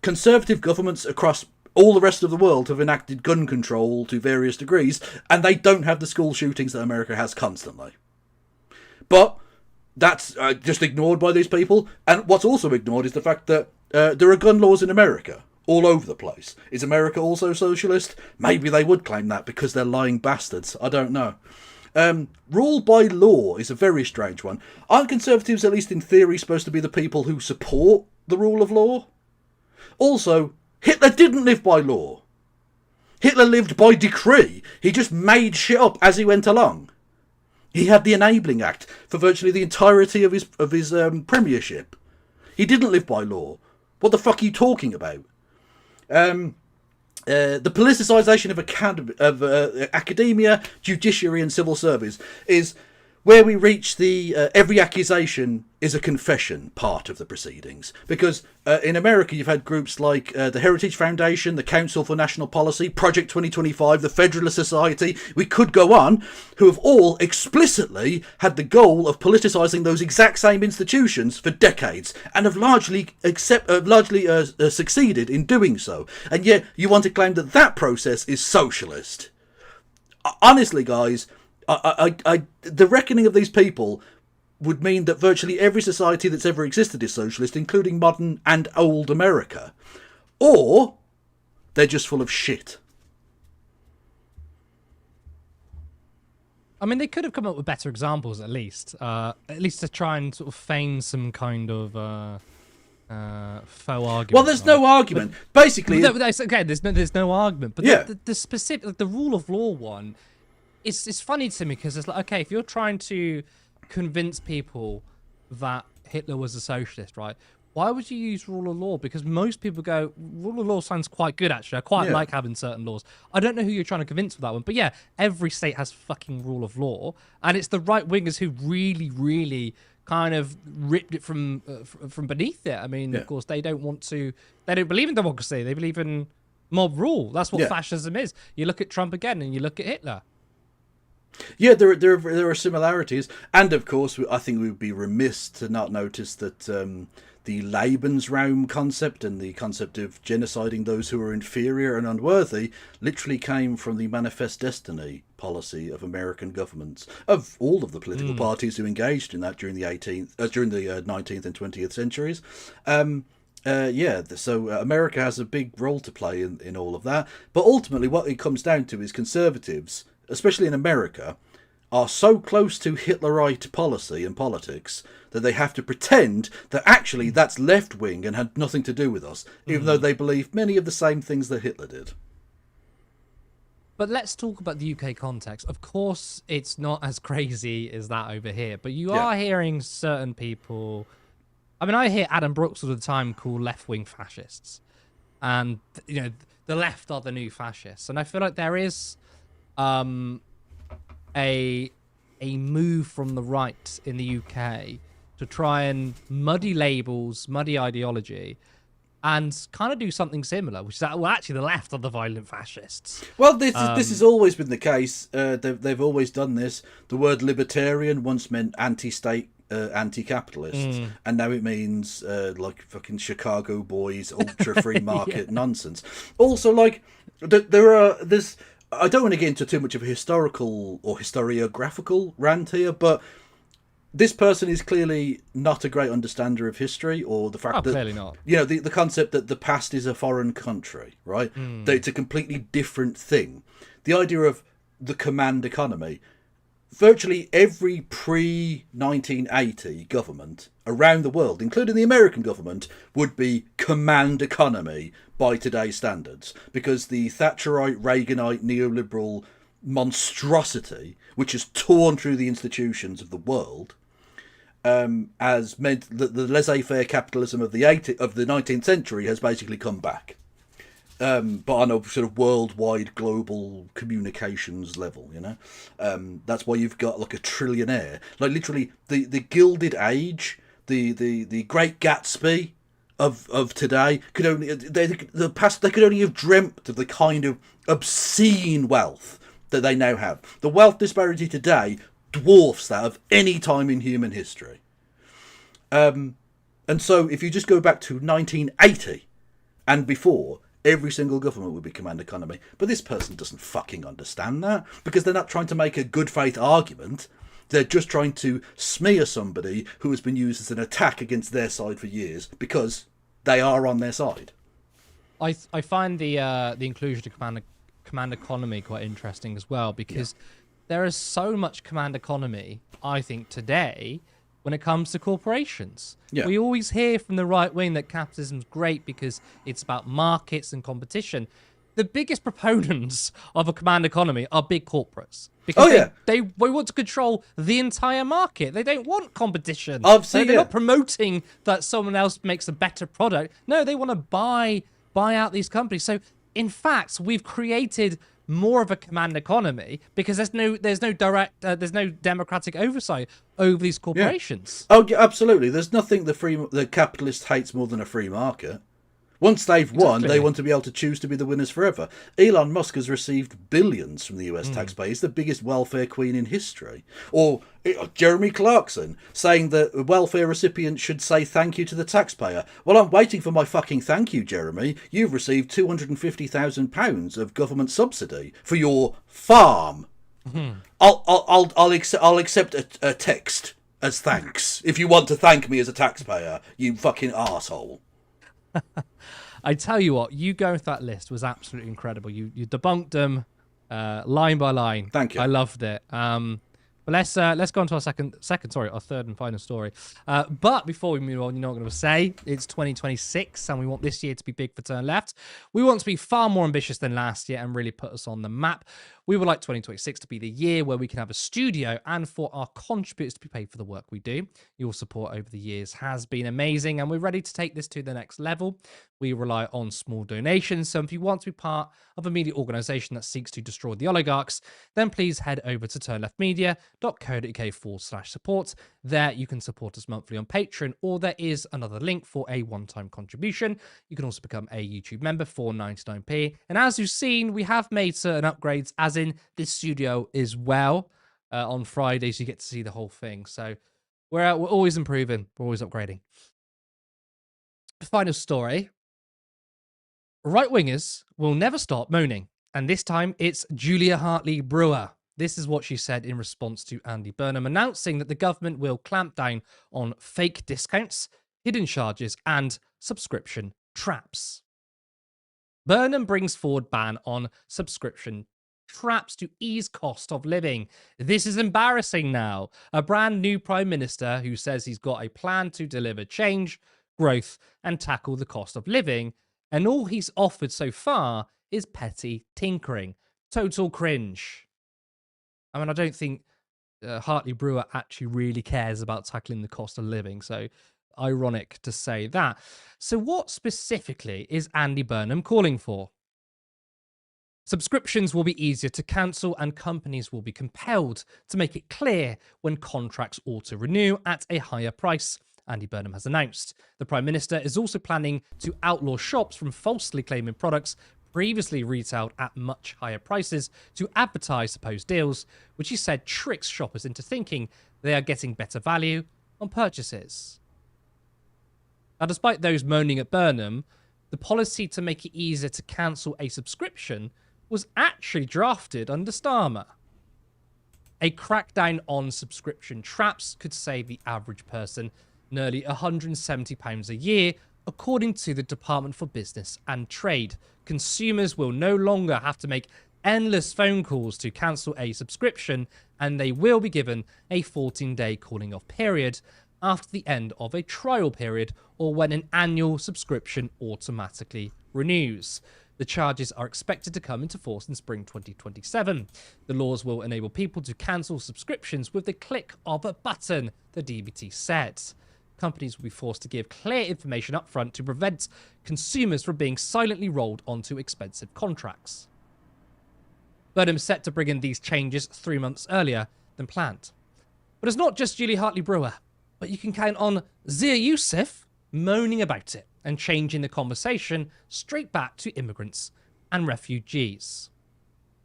Conservative governments across all the rest of the world have enacted gun control to various degrees, and they don't have the school shootings that America has constantly. But that's just ignored by these people. And what's also ignored is the fact that there are gun laws in America all over the place. Is America also socialist? Maybe they would claim that because they're lying bastards. I don't know. Rule by law is a very strange one. Aren't conservatives, at least in theory, supposed to be the people who support the rule of law? Also, Hitler didn't live by law. Hitler lived by decree. He just made shit up as he went along. He had the Enabling Act for virtually the entirety of his premiership. He didn't live by law. What the fuck are you talking about? The politicisation of academia, judiciary, and civil service is where we reach the every accusation is a confession part of the proceedings. Because in America, you've had groups like the Heritage Foundation, the Council for National Policy, Project 2025, the Federalist Society, we could go on, who have all explicitly had the goal of politicising those exact same institutions for decades, and have largely succeeded in doing so. And yet, you want to claim that that process is socialist. Honestly, guys, the reckoning of these people would mean that virtually every society that's ever existed is socialist, including modern and old America. Or they're just full of shit. I mean, they could have come up with better examples, at least to try and sort of feign some kind of faux argument. Well, there's no argument. Basically, again, there's no argument. But yeah. the specific, like, the rule of law one, it's funny to me because it's like, okay, if you're trying to convince people that Hitler was a socialist, right? Why would you use rule of law? Because most people go, rule of law sounds quite good, actually. I quite like having certain laws. I don't know who you're trying to convince with that one. But yeah, every state has fucking rule of law. And it's the right-wingers who really, really kind of ripped it from beneath it. I mean, of course, they don't believe in democracy. They believe in mob rule. That's what fascism is. You look at Trump again and you look at Hitler. Yeah, there are similarities, and of course, I think we would be remiss to not notice that the Lebensraum concept and the concept of genociding those who are inferior and unworthy literally came from the Manifest Destiny policy of American governments, of all of the political parties who engaged in that during the 19th and 20th centuries. So America has a big role to play in all of that, but ultimately what it comes down to is conservatives, especially in America, are so close to Hitlerite policy and politics that they have to pretend that actually that's left-wing and had nothing to do with us, even though they believe many of the same things that Hitler did. But let's talk about the UK context. Of course, it's not as crazy as that over here, but you are hearing certain people... I mean, I hear Adam Brooks all the time call left-wing fascists. And, you know, the left are the new fascists. And I feel like there is... a move from the right in the UK to try and muddy labels, muddy ideology, and kind of do something similar, which is that, well, actually the left are the violent fascists. Well, this has always been the case. They've always done this. The word libertarian once meant anti-state, anti-capitalist, and now it means like fucking Chicago boys, ultra free market nonsense. Also, like there's. I don't want to get into too much of a historical or historiographical rant here, but this person is clearly not a great understander of history, or the fact that clearly not. You know, the concept that the past is a foreign country, right? That it's a completely different thing. The idea of the command economy. Virtually every pre-1980 government around the world, including the American government, would be command economy by today's standards, because the Thatcherite, Reaganite, neoliberal monstrosity, which has torn through the institutions of the world, has meant that the laissez-faire capitalism of the 19th century has basically come back. But on a sort of worldwide global communications level, you know, that's why you've got like a trillionaire, like literally the Gilded Age, the Great Gatsby of today could only they could only have dreamt of the kind of obscene wealth that they now have. The wealth disparity today dwarfs that of any time in human history. And so if you just go back to 1980 and before, every single government would be command economy. But this person doesn't fucking understand that, because they're not trying to make a good faith argument. They're just trying to smear somebody who has been used as an attack against their side for years, because they are on their side. I find the inclusion of command economy quite interesting as well, because there is so much command economy, I think, today when it comes to corporations. Yeah. We always hear from the right wing that capitalism's great because it's about markets and competition. the biggest proponents of a command economy are big corporates. Because they want to control the entire market. They don't want competition. They're not promoting that someone else makes a better product. No, they want to buy out these companies. So, in fact, we've created more of a command economy because there's no democratic oversight over these corporations. Yeah. Oh, yeah, absolutely. There's nothing the capitalist hates more than a free market. Once they've won, they want to be able to choose to be the winners forever. Elon Musk has received billions from the US taxpayer. He's the biggest welfare queen in history. Or Jeremy Clarkson saying that welfare recipients should say thank you to the taxpayer. Well, I'm waiting for my fucking thank you, Jeremy. You've received £250,000 of government subsidy for your farm. I'll accept a text as thanks if you want to thank me as a taxpayer, you fucking arsehole. I tell you what, you going through that list was absolutely incredible. You debunked them line by line. Thank you. I loved it. But let's go on to our third and final story. But before we move on, you know what I'm going to say? It's 2026, and we want this year to be big for Turn Left. We want to be far more ambitious than last year and really put us on the map. We would like 2026 to be the year where we can have a studio and for our contributors to be paid for the work we do. Your support over the years has been amazing, and we're ready to take this to the next level. We rely on small donations, so if you want to be part of a media organisation that seeks to destroy the oligarchs, then please head over to turnleftmedia.co.uk/support. There you can support us monthly on Patreon, or there is another link for a one-time contribution. You can also become a YouTube member for 99p. And as you've seen, we have made certain upgrades, as in this studio as well. On Fridays, you get to see the whole thing. So we're always improving. We're always upgrading. Final story. Right-wingers will never stop moaning. And this time, it's Julia Hartley-Brewer. This is what she said in response to Andy Burnham announcing that the government will clamp down on fake discounts, hidden charges, and subscription traps. Burnham brings forward ban on subscription traps to ease cost of living. This is embarrassing now. A brand new Prime Minister who says he's got a plan to deliver change, growth, and tackle the cost of living, and all he's offered so far is petty tinkering. Total cringe. I mean, I don't think Hartley-Brewer actually really cares about tackling the cost of living, so ironic to say that. So what specifically is Andy Burnham calling for? Subscriptions will be easier to cancel, and companies will be compelled to make it clear when contracts auto-renew at a higher price, Andy Burnham has announced. The Prime Minister is also planning to outlaw shops from falsely claiming products previously retailed at much higher prices to advertise supposed deals, which he said tricks shoppers into thinking they are getting better value on purchases. Now, despite those moaning at Burnham, the policy to make it easier to cancel a subscription was actually drafted under Starmer. A crackdown on subscription traps could save the average person nearly £170 a year, according to the Department for Business and Trade. Consumers will no longer have to make endless phone calls to cancel a subscription, and they will be given a 14-day calling off period after the end of a trial period or when an annual subscription automatically renews. The charges are expected to come into force in spring 2027. The laws will enable people to cancel subscriptions with the click of a button, the DBT said. Companies will be forced to give clear information up front to prevent consumers from being silently rolled onto expensive contracts. Burnham is set to bring in these changes 3 months earlier than planned. But it's not just Julie Hartley-Brewer, but you can count on Zia Youssef moaning about it and changing the conversation straight back to immigrants and refugees.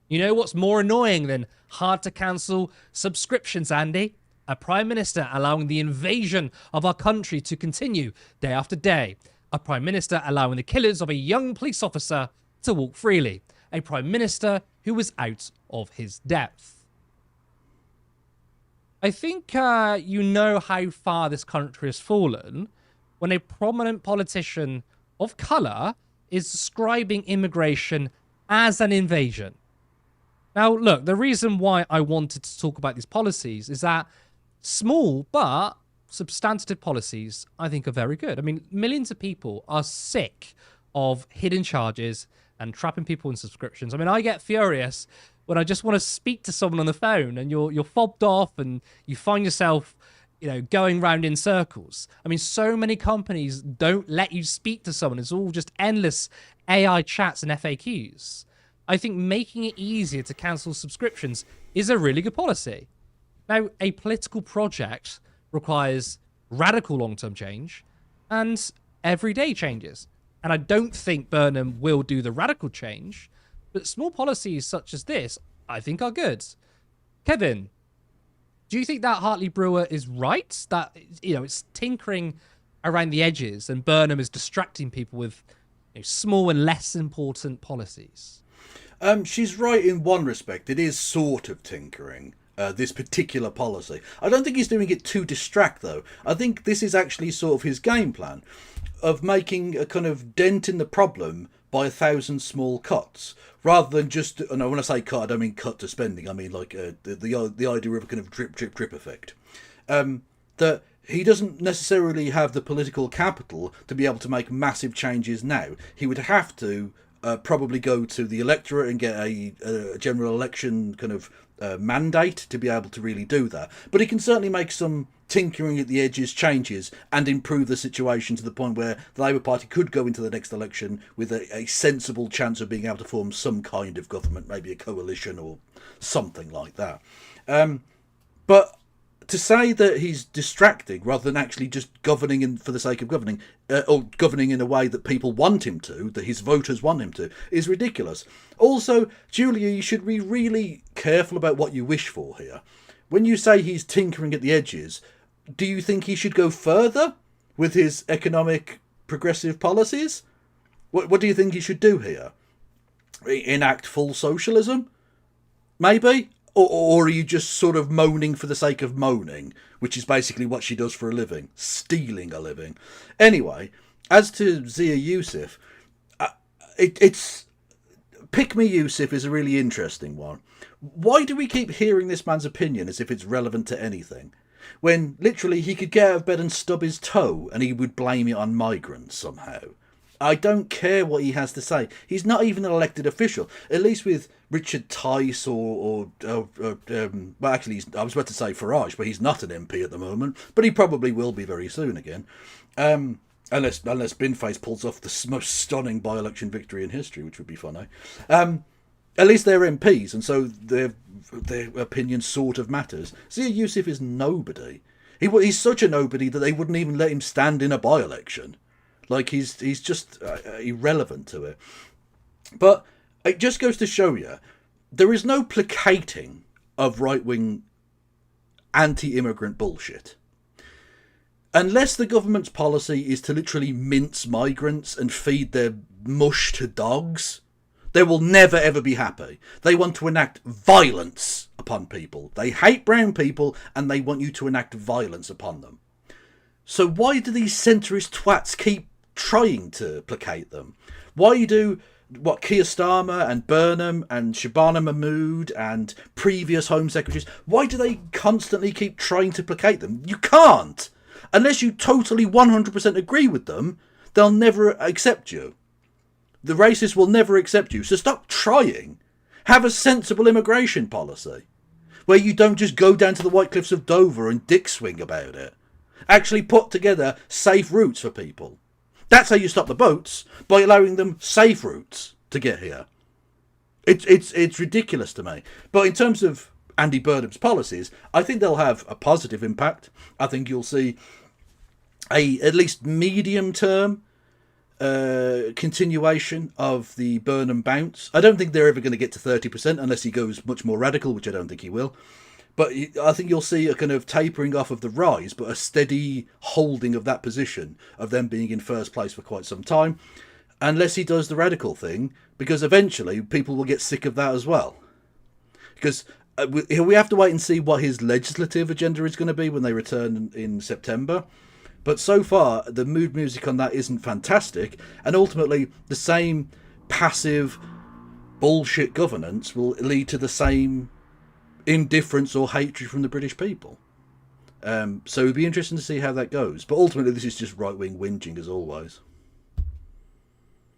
You know what's more annoying than hard to cancel subscriptions, Andy? A Prime Minister allowing the invasion of our country to continue day after day. A Prime Minister allowing the killers of a young police officer to walk freely. A Prime Minister who was out of his depth. I think you know how far this country has fallen when a prominent politician of colour is describing immigration as an invasion. Now, look, the reason why I wanted to talk about these policies is that small but substantive policies, I think, are very good. I mean, millions of people are sick of hidden charges and trapping people in subscriptions. I mean, I get furious when I just want to speak to someone on the phone and you're fobbed off and you find yourself, going round in circles. I mean, so many companies don't let you speak to someone. It's all just endless AI chats and FAQs. I think making it easier to cancel subscriptions is a really good policy. Now, a political project requires radical long-term change and everyday changes. And I don't think Burnham will do the radical change, but small policies such as this, I think, are good. Kevin, do you think that Hartley Brewer is right? That, it's tinkering around the edges and Burnham is distracting people with small and less important policies? She's right in one respect. It is sort of tinkering, this particular policy. I don't think he's doing it to distract, though. I think this is actually sort of his game plan of making a kind of dent in the problem by 1,000 small cuts, rather than just, and when I say cut, I don't mean cut to spending. I mean like the idea of a kind of drip, drip, drip effect. That he doesn't necessarily have the political capital to be able to make massive changes now. He would have to probably go to the electorate and get a general election kind of mandate to be able to really do that. But he can certainly make some tinkering at the edges changes and improve the situation to the point where the Labour Party could go into the next election with a sensible chance of being able to form some kind of government, maybe a coalition or something like that. But to say that he's distracting rather than actually just governing for the sake of governing, or governing in a way that people want him to, that his voters want him to, is ridiculous. Also, Julia, you should be really careful about what you wish for here. When you say he's tinkering at the edges, do you think he should go further with his economic progressive policies? What do you think he should do here? Enact full socialism? Maybe? Or are you just sort of moaning for the sake of moaning, which is basically what she does for a living, stealing a living? Anyway, as to Zia Yusuf, it's Pick Me Yusuf is a really interesting one. Why do we keep hearing this man's opinion as if it's relevant to anything, when literally he could get out of bed and stub his toe and he would blame it on migrants somehow? I don't care what he has to say. He's not even an elected official. At least with Richard Tice or well, actually, I was about to say Farage, but he's not an MP at the moment. But he probably will be very soon again, unless Binface pulls off the most stunning by-election victory in history, which would be funny. At least they're MPs, and so their opinion sort of matters. Zia Yusuf is nobody. He's such a nobody that they wouldn't even let him stand in a by-election. Like, he's just irrelevant to it. But it just goes to show you, there is no placating of right-wing anti-immigrant bullshit. Unless the government's policy is to literally mince migrants and feed their mush to dogs, they will never ever be happy. They want to enact violence upon people. They hate brown people and they want you to enact violence upon them. So why do these centrist twats keep trying to placate them? Why do Keir Starmer and Burnham and Shabana Mahmood and previous Home Secretaries, why do they constantly keep trying to placate them? You can't. Unless you totally 100% agree with them, they'll never accept you. The racists will never accept you. So stop trying. Have a sensible immigration policy where you don't just go down to the White Cliffs of Dover and dick swing about it. Actually put together safe routes for people. That's how you stop the boats, by allowing them safe routes to get here. It's ridiculous to me. But in terms of Andy Burnham's policies, I think they'll have a positive impact. I think you'll see a at least medium-term continuation of the Burnham bounce. I don't think they're ever going to get to 30% unless he goes much more radical, which I don't think he will. But I think you'll see a kind of tapering off of the rise, but a steady holding of that position, of them being in first place for quite some time, unless he does the radical thing, because eventually people will get sick of that as well. Because we have to wait and see what his legislative agenda is going to be when they return in September. But so far, the mood music on that isn't fantastic, and ultimately the same passive bullshit governance will lead to the same indifference or hatred from the British people. So it'd be interesting to see how that goes. But ultimately, this is just right-wing whinging as always.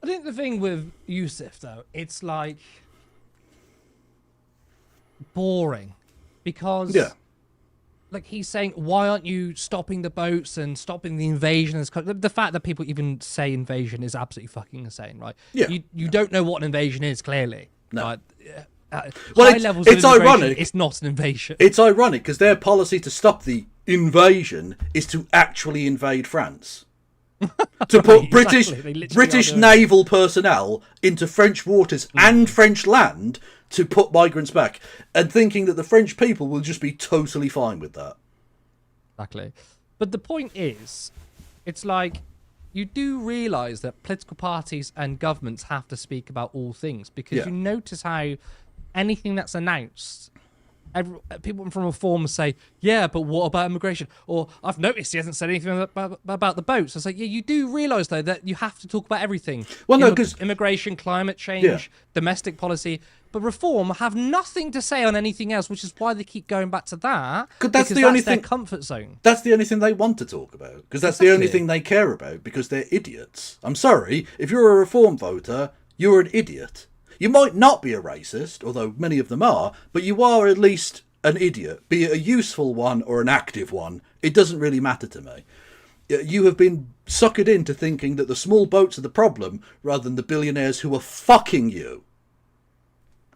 I think the thing with Yusuf, though, it's like boring because like he's saying, why aren't you stopping the boats and stopping the invasion? The fact that people even say invasion is absolutely fucking insane, right? Yeah. You don't know what an invasion is, clearly. No. Right? Well, High levels of it's immigration, ironic. It's not an invasion. It's ironic because their policy to stop the invasion is to actually invade France. To put Exactly. British naval personnel into French waters and French land to put migrants back, and thinking that the French people will just be totally fine with that. Exactly. But the point is, it's like, you do realise that political parties and governments have to speak about all things, because you notice how anything that's announced, people from Reform say, yeah, but what about immigration? Or, I've noticed he hasn't said anything about the boats. I was like, yeah, you do realise, though, that you have to talk about everything. Well, no, because immigration, climate change, domestic policy. But Reform have nothing to say on anything else, which is why they keep going back to that. That's because the only their thing, comfort zone. That's the only thing they want to talk about, because that's the only thing they care about, because they're idiots. I'm sorry, if you're a Reform voter, you're an idiot. You might not be a racist, although many of them are, but you are at least an idiot, be it a useful one or an active one. It doesn't really matter to me. You have been suckered into thinking that the small boats are the problem rather than the billionaires who are fucking you.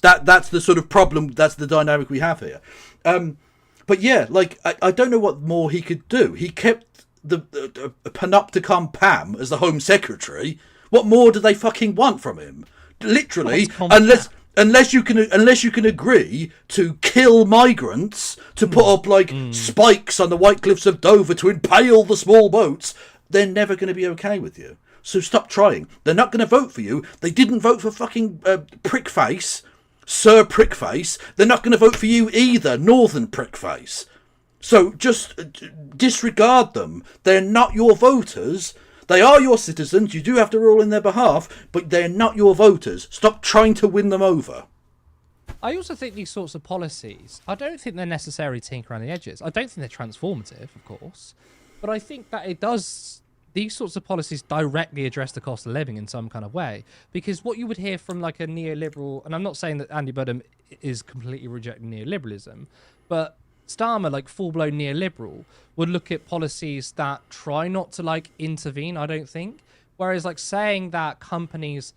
That's the sort of problem, that's the dynamic we have here. But yeah, like, I don't know what more he could do. He kept the Panopticon Pam as the Home Secretary. What more do they fucking want from him? Literally, unless you can agree to kill migrants, to put up like spikes on the White Cliffs of Dover to impale the small boats, they're never going to be okay with you. So stop trying. They're not going to vote for you. They didn't vote for fucking Prickface, Sir Prickface. They're not going to vote for you either, Northern Prickface. So just disregard them. They're not your voters. They are your citizens, you do have to rule in their behalf, but they're not your voters. Stop trying to win them over. I also think these sorts of policies, I don't think they're necessarily tinker around the edges. I don't think they're transformative, of course, but I think that these sorts of policies directly address the cost of living in some kind of way. Because what you would hear from like a neoliberal, and I'm not saying that Andy Budham is completely rejecting neoliberalism, but Starmer, like full-blown neoliberal, would look at policies that try not to like intervene, I don't think. Whereas like saying that companies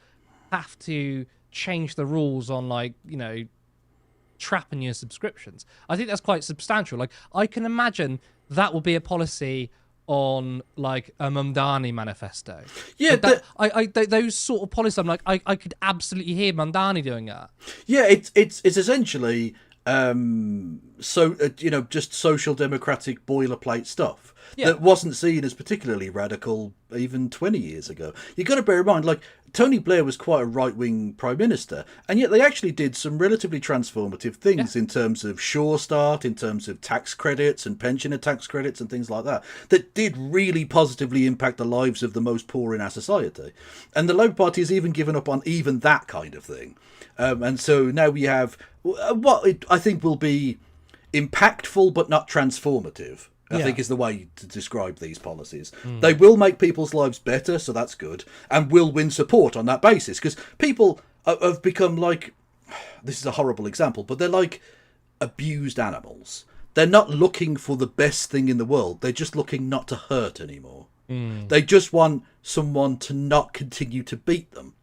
have to change the rules on like, you know, trapping your subscriptions, I think that's quite substantial. Like, I can imagine that will be a policy on like a Mamdani manifesto. Yeah, those sort of policies, I'm like, I could absolutely hear Mamdani doing that. Yeah, it's essentially just social democratic boilerplate stuff that wasn't seen as particularly radical even 20 years ago. You got to bear in mind, like, Tony Blair was quite a right-wing prime minister, and yet they actually did some relatively transformative things in terms of Sure Start, in terms of tax credits and pensioner tax credits and things like that did really positively impact the lives of the most poor in our society. And the Labour Party has even given up on even that kind of thing. And so now we have what I think will be impactful but not transformative, I think is the way to describe these policies. They will make people's lives better, so that's good, and will win support on that basis, because people have become like, this is a horrible example, but they're like abused animals. They're not looking for the best thing in the world. They're just looking not to hurt anymore. They just want someone to not continue to beat them.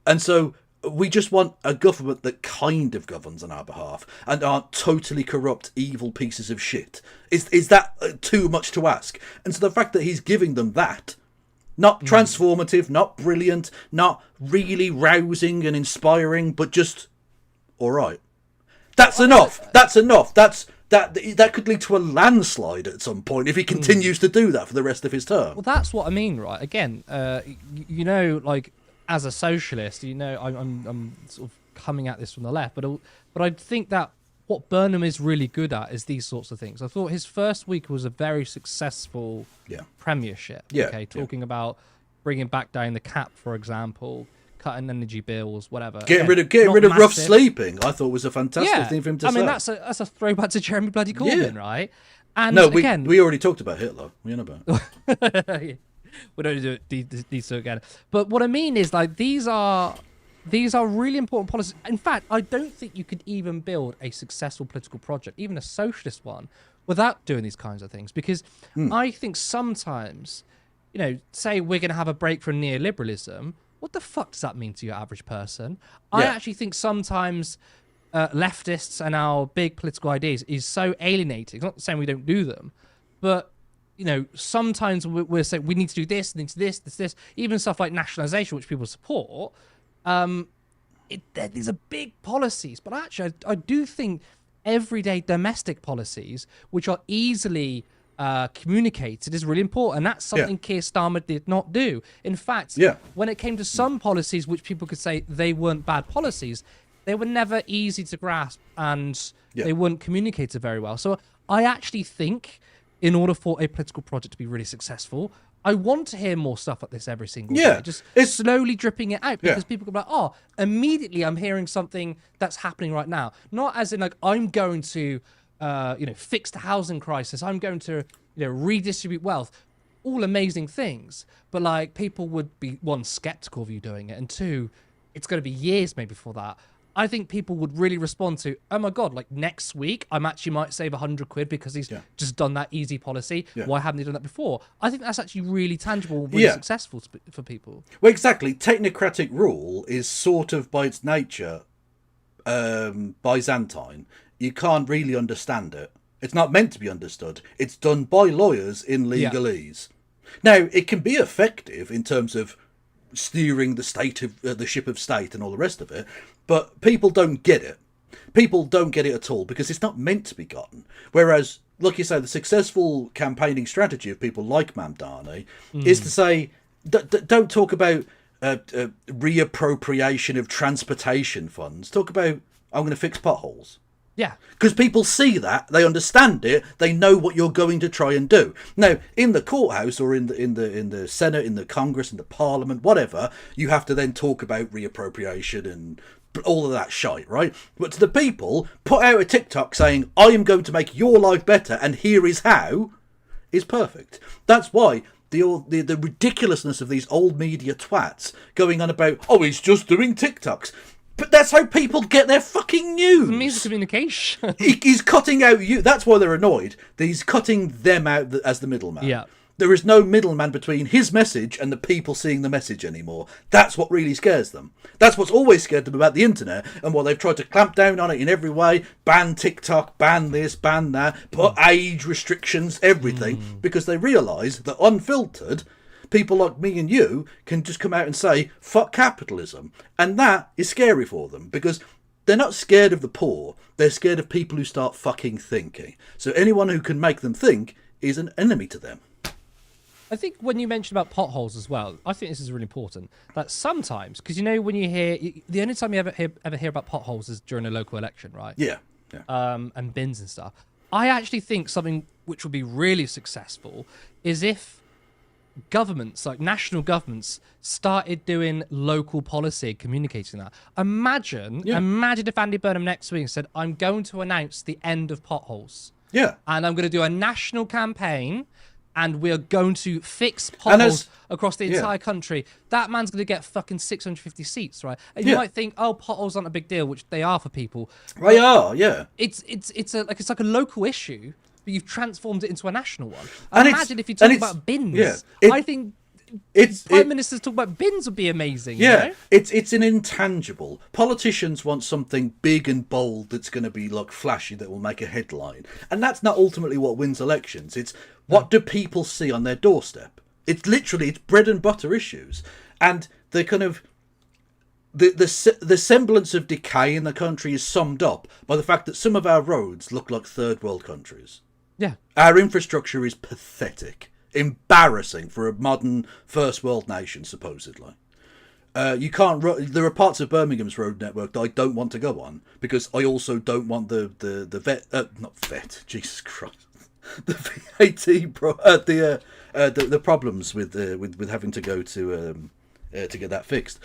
And so we just want a government that kind of governs on our behalf and aren't totally corrupt, evil pieces of shit. Is that too much to ask? And so the fact that he's giving them that, not transformative, not brilliant, not really rousing and inspiring, but just all right. That's enough. That's enough. That could lead to a landslide at some point if he continues to do that for the rest of his term. Well, that's what I mean, right? Again, you know, like, as a socialist, you know, I'm sort of coming at this from the left, but I think that what Burnham is really good at is these sorts of things. I thought his first week was a very successful premiership. Talking about bringing back down the cap, for example, cutting energy bills, whatever. Getting rid of rough sleeping, I thought was a fantastic thing for him to say. I mean, that's a throwback to Jeremy bloody Corbyn, right? And no, again, we already talked about Hitler. We know about it. We don't do it these two again. But what I mean is, like, these are really important policies. In fact, I don't think you could even build a successful political project, even a socialist one, without doing these kinds of things. Because I think sometimes, you know, say we're going to have a break from neoliberalism. What the fuck does that mean to your average person? I actually think sometimes leftists and our big political ideas is so alienating. I'm not saying we don't do them, but you know, sometimes we're saying we need to do this, this, even stuff like nationalisation, which people support. These are big policies, but actually, I do think everyday domestic policies, which are easily communicated, is really important, and that's something Keir Starmer did not do. In fact, when it came to some policies which people could say they weren't bad policies, they were never easy to grasp, and they weren't communicated very well. So I actually think in order for a political project to be really successful, I want to hear more stuff like this every single day. Just slowly dripping it out, because people can be like, oh, immediately I'm hearing something that's happening right now. Not as in like, I'm going to fix the housing crisis. I'm going to, redistribute wealth. All amazing things. But like, people would be, one, skeptical of you doing it, and two, it's going to be years maybe before that. I think people would really respond to, oh my God, like next week, I actually might save £100 because he's just done that easy policy. Why haven't they done that before? I think that's actually really tangible, really successful for people. Well, exactly. Technocratic rule is sort of by its nature Byzantine. You can't really understand it. It's not meant to be understood. It's done by lawyers in legalese. Now, it can be effective in terms of steering the state of the ship of state and all the rest of it, but people don't get it. People don't get it at all because it's not meant to be gotten. Whereas, like you say, the successful campaigning strategy of people like Mamdani is to say, don't talk about reappropriation of transportation funds. Talk about, I'm going to fix potholes. Yeah. Because people see that, they understand it, they know what you're going to try and do. Now, in the courthouse or in the Senate, in the Congress, in the Parliament, whatever, you have to then talk about reappropriation and all of that shite, right? But to the people, put out a TikTok saying, I am going to make your life better and here is how, is perfect. That's why the ridiculousness of these old media twats going on about, oh, he's just doing TikToks. But that's how people get their fucking news. It means communication. He's cutting out you. That's why they're annoyed. He's cutting them out as the middleman. Yeah. There is no middleman between his message and the people seeing the message anymore. That's what really scares them. That's what's always scared them about the internet, and what they've tried to clamp down on it in every way. Ban TikTok, ban this, ban that, put age restrictions, everything, because they realise that unfiltered, people like me and you can just come out and say, fuck capitalism. And that is scary for them, because they're not scared of the poor. They're scared of people who start fucking thinking. So anyone who can make them think is an enemy to them. I think when you mentioned about potholes as well, I think this is really important. That sometimes, because when you hear, the only time you ever hear about potholes is during a local election, right? Yeah. And bins and stuff. I actually think something which would be really successful is if governments, like national governments, started doing local policy, communicating that. Imagine if Andy Burnham next week said, I'm going to announce the end of potholes. Yeah. And I'm going to do a national campaign, and we're going to fix potholes across the entire country. That man's going to get fucking 650 seats, right? And you might think, oh, potholes aren't a big deal, which they are for people. They are, yeah. It's like a local issue, but you've transformed it into a national one. And imagine if you talk about bins. I think Prime Ministers talk about bins would be amazing. Yeah, you know? it's an intangible. Politicians want something big and bold that's going to be like flashy, that will make a headline, and that's not ultimately what wins elections. It's what do people see on their doorstep. It's bread and butter issues, and the kind of the semblance of decay in the country is summed up by the fact that some of our roads look like third world countries. Yeah, our infrastructure is pathetic. Embarrassing for a modern first world nation, supposedly. You can't. There are parts of Birmingham's road network that I don't want to go on, because I also don't want the Jesus Christ, the VAT the problems with having to go to get that fixed.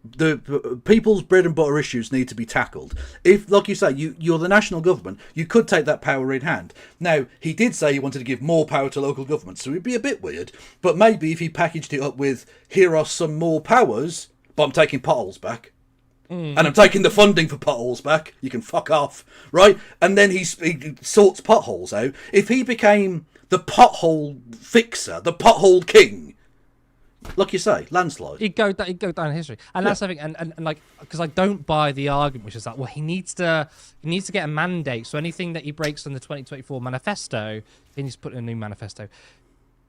the people's bread and butter issues need to be tackled. If, like you say, you're the national government, you could take that power in hand. Now, he did say he wanted to give more power to local governments, so it'd be a bit weird. But maybe if he packaged it up with, here are some more powers, but I'm taking potholes back. And I'm taking the funding for potholes back. You can fuck off, right? And then he sorts potholes out. If he became the pothole fixer, the pothole king, like you say, landslide. He'd go down in history, and that's something. And like, because I don't buy the argument, which is that, well, he needs to get a mandate. So anything that he breaks on the 2024 manifesto, he needs to put in a new manifesto.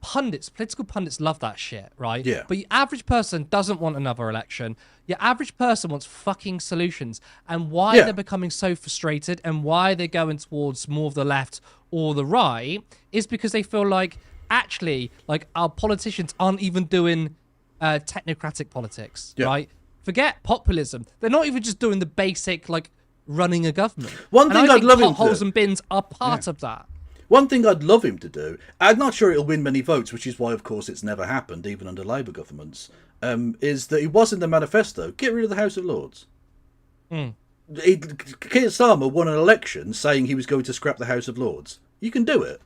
Political pundits love that shit, right? Yeah. But your average person doesn't want another election. Your average person wants fucking solutions. And why they're becoming so frustrated and why they're going towards more of the left or the right is because they feel like, actually, like, our politicians aren't even doing technocratic politics, right? Forget populism. They're not even just doing the basic, like, running a government. One thing I'd love him to potholes and bins are part of that. One thing I'd love him to do, I'm not sure it'll win many votes, which is why, of course, it's never happened, even under Labour governments, is that he was in the manifesto, get rid of the House of Lords. Keir Starmer won an election saying he was going to scrap the House of Lords. You can do it.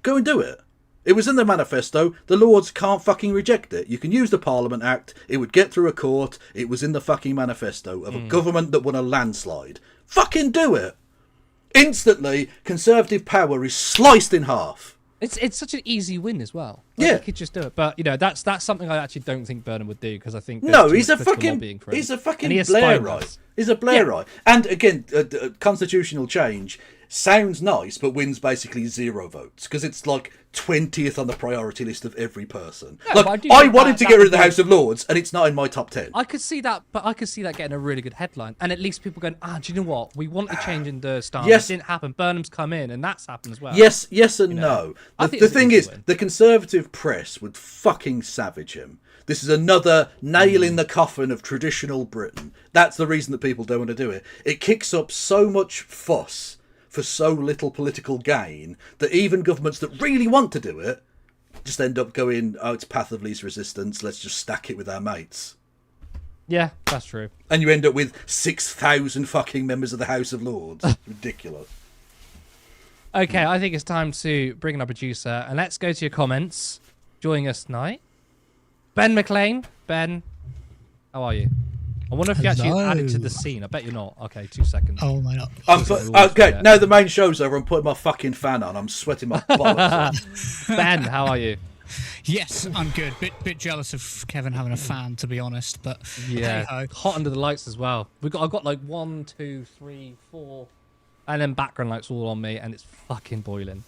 Go and do it. It was in the manifesto. The Lords can't fucking reject it. You can use the Parliament Act. It would get through a court. It was in the fucking manifesto of a government that won a landslide. Fucking do it. Instantly, Conservative power is sliced in half. It's such an easy win as well. Like, he could just do it. But, you know, that's something I actually don't think Burnham would do, because I think he's a fucking Blairite. He's a Blairite. Yeah. And again, constitutional change sounds nice, but wins basically 0 votes, because it's like 20th on the priority list of every person. No, like, I wanted to get rid of the House of Lords, and it's not in my top 10. I could see that, but I could see that getting a really good headline, and at least people going, do you know what? We want a change in the stance. Yes. It didn't happen. Burnham's come in, and that's happened as well. Yes, and no. The thing is, the Conservative press would fucking savage him. This is another nail in the coffin of traditional Britain. That's the reason that people don't want to do it. It kicks up so much fuss for so little political gain that even governments that really want to do it just end up going, oh, it's path of least resistance, let's just stack it with our mates. Yeah, that's true. And you end up with 6,000 fucking members of the House of Lords. Ridiculous. Okay, I think it's time to bring in our producer, and let's go to your comments. Joining us tonight, Ben McLean. Ben, how are you? I wonder if you actually added to the scene. I bet you're not. Okay, 2 seconds. Oh my god. Okay, now the main show's over. I'm putting my fucking fan on. I'm sweating my bollocks. Ben, how are you? Yes, I'm good. Bit jealous of Kevin having a fan, to be honest, but Yeah, hey-ho. hot under the lights as well. I've got like 1, 2, 3, 4, and then background lights all on me, and it's fucking boiling.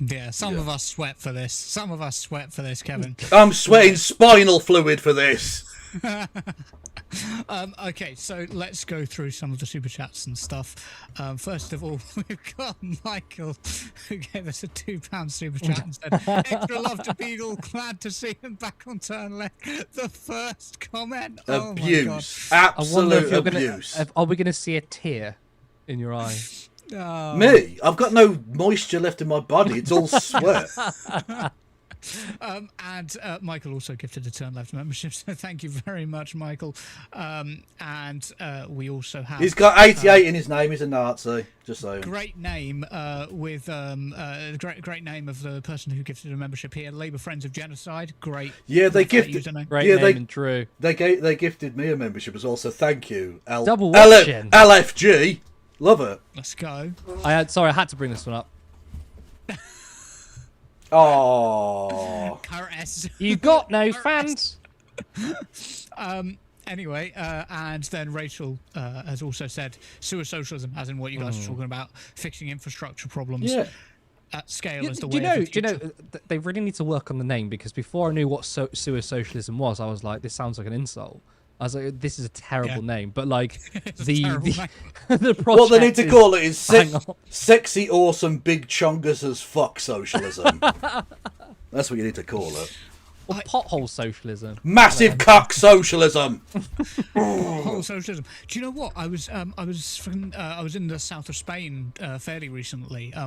Yeah, some of us sweat for this. Some of us sweat for this, Kevin. I'm sweating spinal fluid for this. Okay, so let's go through some of the super chats and stuff. First of all, we've got Michael, who gave us a £2 super chat and said, "Extra love to Beagle, glad to see him back on turn left." The first comment. Abuse. I wonder if Absolute you're abuse. are we going to see a tear in your eye? Me? I've got no moisture left in my body. It's all sweat. And Michael also gifted a Turn Left membership, so thank you very much, Michael. And we also have... He's got 88 in his name. He's a Nazi. Just saying. Great name with great name of the person who gifted a membership here, Labour Friends of Genocide. Great. Yeah, they gifted. Username. Great Yeah, name and true. They gifted me a membership as well. So thank you. Double watching. LFG. Love it. Let's go. I had to bring this one up. Oh. Caress. You got no fans. Anyway, and then Rachel has also said sewer socialism, as in what you guys were talking about, fixing infrastructure problems Yeah. at scale as the Do way you of know? the Do you know? future. They really need to work on the name, because before I knew what sewer socialism was, I was like, this sounds like an insult. I was like, this is a terrible name. But like the project What they need to call it is bang on. sexy, awesome, big chongus as fuck socialism. That's what you need to call it. Or pothole socialism. Massive cuck socialism. Whole socialism. Do you know what? I was in the south of Spain fairly recently. I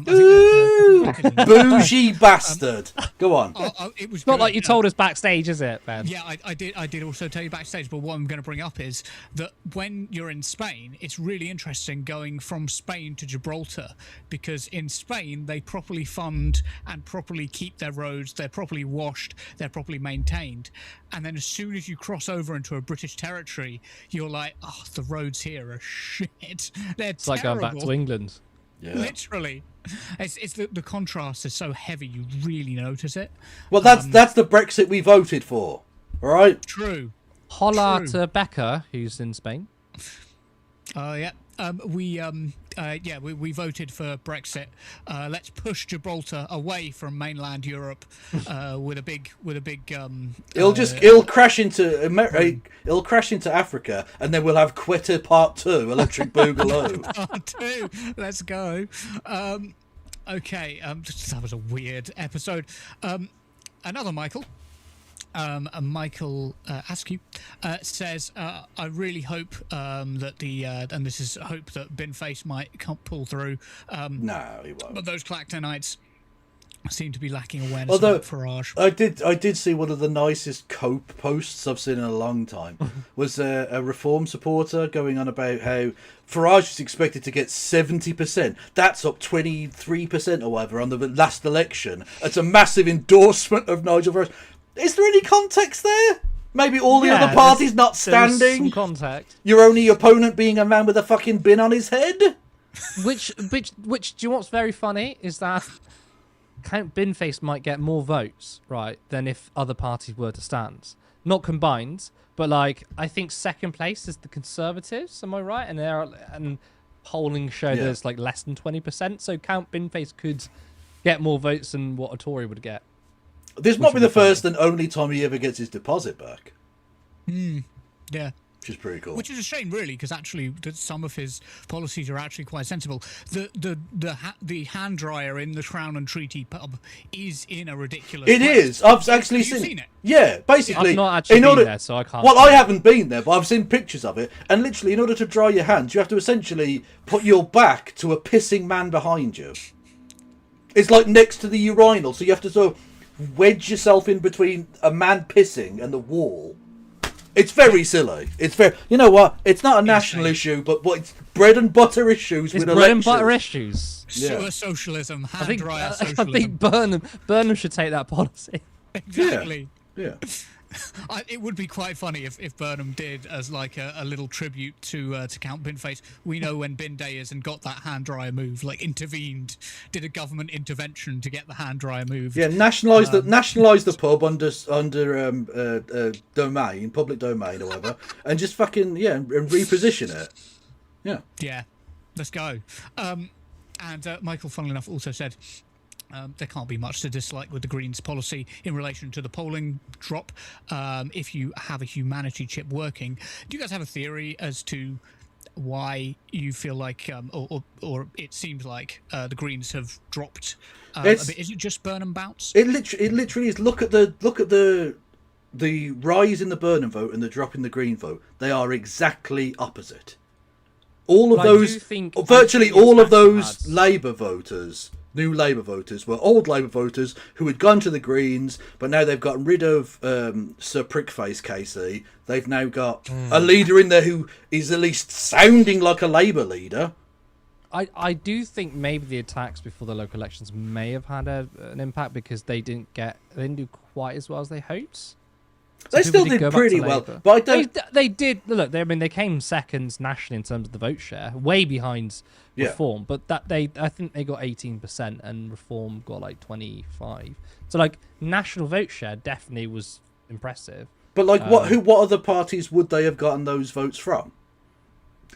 think Bougie bastard. Go on. it was It's not good. like you told us backstage, is it, Ben? Yeah, I did also tell you backstage, but what I'm going to bring up is that when you're in Spain, it's really interesting going from Spain to Gibraltar, because in Spain they properly fund and properly keep their roads, they're properly washed, they're properly maintained, and then as soon as you cross over into a British territory, you're like, oh, the roads here are shit. They're It's like going back to England. Yeah. Literally. It's the contrast is so heavy you really notice it. Well, that's the Brexit we voted for. All right. True. Holla True. to Becca, who's in Spain. Yeah. We voted for Brexit. Let's push Gibraltar away from mainland Europe with a big. It'll crash into it'll crash into Africa, and then we'll have Quitter Part 2, Electric Boogaloo. Part 2. Let's go. Okay. That was a weird episode. Another Michael. Michael Askew says, I really hope that and this is hope that Binface might pull through. No, he won't. But those Clactonites seem to be lacking awareness Although about Farage. I did see one of the nicest cope posts I've seen in a long time was a Reform supporter going on about how Farage is expected to get 70%. That's up 23% or whatever on the last election. It's a massive endorsement of Nigel Farage. Is there any context there? Maybe all the other parties not There's standing? some contact. Your only opponent being a man with a fucking bin on his head? Which, do you know what's very funny is that Count Binface might get more votes, right, than if other parties were to stand. Not combined, but like I think second place is the Conservatives. Am I right? And polling showed there's like less than 20%. So Count Binface could get more votes than what a Tory would get. This might be the first and only time he ever gets his deposit back. Yeah. Which is pretty cool. Which is a shame, really, because actually some of his policies are actually quite sensible. The hand dryer in the Crown and Treaty pub is in a ridiculous. It is. I've actually Have you seen it. Yeah, basically. I've not actually been there, so I can't. Well, I haven't been there, but I've seen pictures of it. And literally, in order to dry your hands, you have to essentially put your back to a pissing man behind you. It's like next to the urinal, so you have to sort of wedge yourself in between a man pissing and the wall. It's very silly. It's very. You know what? It's not a national issue, but it's bread and butter issues It's with bread elections. and butter issues. Yeah. Socialism, hand I think dryer I socialism. think Burnham should take that policy. Exactly. Yeah. It would be quite funny if Burnham did as like a little tribute to Count Binface. We know when Bin Day is and got that hand dryer moved, like intervened, did a government intervention to get the hand dryer moved. Yeah, nationalise the pub under domain, public domain or whatever, and just fucking and reposition it. Yeah. Yeah, let's go. And Michael, funnily enough, also said there can't be much to dislike with the Greens' policy in relation to the polling drop. If you have a humanity chip working, do you guys have a theory as to why you feel like, or it seems like the Greens have dropped a bit? Is it just Burnham bounce? It literally is. Look at the rise in the Burnham vote and the drop in the Green vote. They are exactly opposite. All of virtually all of those Labour voters. New Labour voters were old Labour voters who had gone to the Greens, but now they've gotten rid of Sir Prickface Casey. They've now got a leader in there who is at least sounding like a Labour leader. I do think maybe the attacks before the local elections may have had an impact because they didn't do quite as well as they hoped. They still did pretty well, but I don't. They did. Look, they came second nationally in terms of the vote share, way behind Reform. But I think they got 18% and Reform got like 25%. So like national vote share definitely was impressive. But like, what other parties would they have gotten those votes from?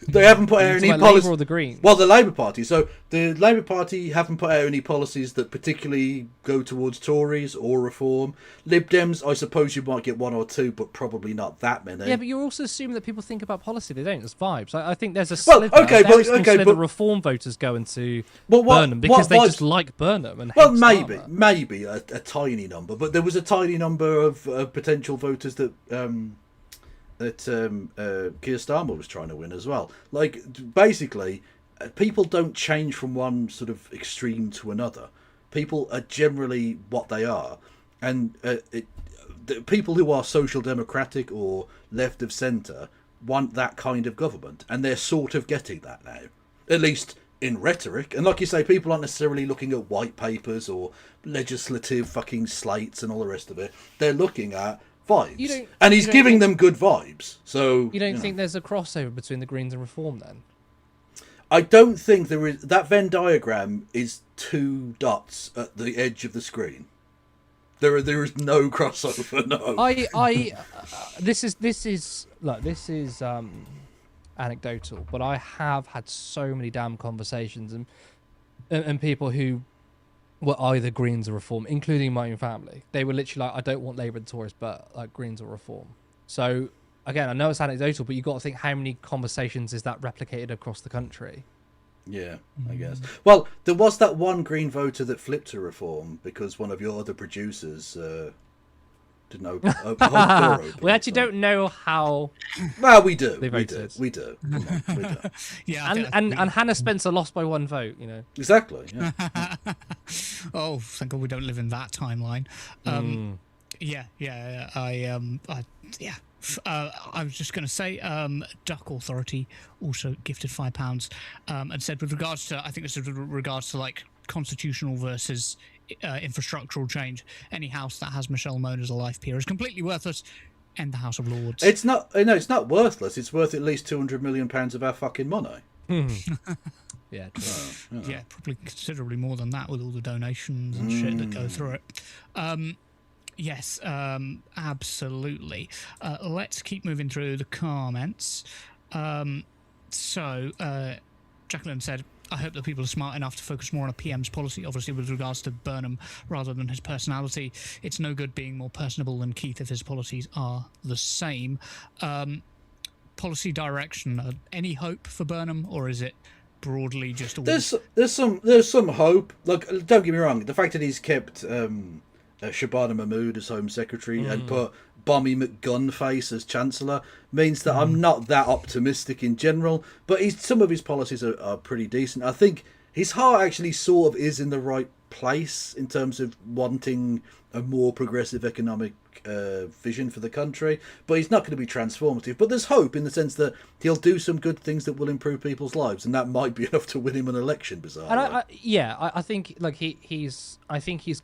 They haven't put out any Labour policies. or the Greens? Well, the Labour Party. So the Labour Party haven't put out any policies that particularly go towards Tories or reform. Lib Dems, I suppose you might get one or two, but probably not that many. Yeah, but you're also assuming that people think about policy. They don't. It's vibes. I think there's a Well, sliver, okay, a very but- small okay, sliver but- of reform voters going to Well, what- Burnham because what they vibes- just like Burnham. And Well, hate Starmer. maybe a tiny number, but there was a tiny number of potential voters that Keir Starmer was trying to win as well. Like, basically, people don't change from one sort of extreme to another. People are generally what they are, and the people who are social democratic or left of centre want that kind of government, and they're sort of getting that now, at least in rhetoric. And like you say, people aren't necessarily looking at white papers or legislative fucking slates and all the rest of it. They're looking at vibes, and he's giving them good vibes. So You don't think there's a crossover between the Greens and Reform then? I don't think there is. That Venn diagram is 2 dots at the edge of the screen. There is no crossover. No. This is anecdotal, but I have had so many damn conversations and people who were either Greens or Reform, including my own family. They were literally like, I don't want Labour and Tories, but like Greens or Reform. So again, I know it's anecdotal, but you got to think how many conversations is that replicated across the country? Yeah, I guess. Well, there was that one Green voter that flipped to Reform because one of your other producers didn't hold the door open. We actually don't know how. Well, we do. They We voted. do. We do. Come on, we do. Yeah, I And think Hannah Spencer lost by 1 vote. You know. Exactly. Yeah. oh, thank God we don't live in that timeline. Yeah. I was just going to say, Duck Authority also gifted £5 and said with regards to, I think this is with regards to like constitutional versus infrastructural change, any house that has Michelle Mone as a life peer is completely worthless. And the House of Lords. It's not. No, it's not worthless. It's worth at least £200 million of our fucking money. Yeah. True. Yeah, probably considerably more than that with all the donations and shit that go through it. Yes, absolutely. Let's keep moving through the comments. Jacqueline said, I hope that people are smart enough to focus more on a PM's policy, obviously with regards to Burnham, rather than his personality. It's no good being more personable than Keith if his policies are the same. Policy direction, any hope for Burnham, or is it broadly just all... There's some hope. Like, don't get me wrong, the fact that he's kept Shabana Mahmood as Home Secretary and put Bommy McGunface as Chancellor means that I'm not that optimistic in general, but some of his policies are pretty decent. I think his heart actually sort of is in the right place in terms of wanting a more progressive economic vision for the country, but he's not going to be transformative. But there's hope in the sense that he'll do some good things that will improve people's lives, and that might be enough to win him an election, bizarrely. And I think like he's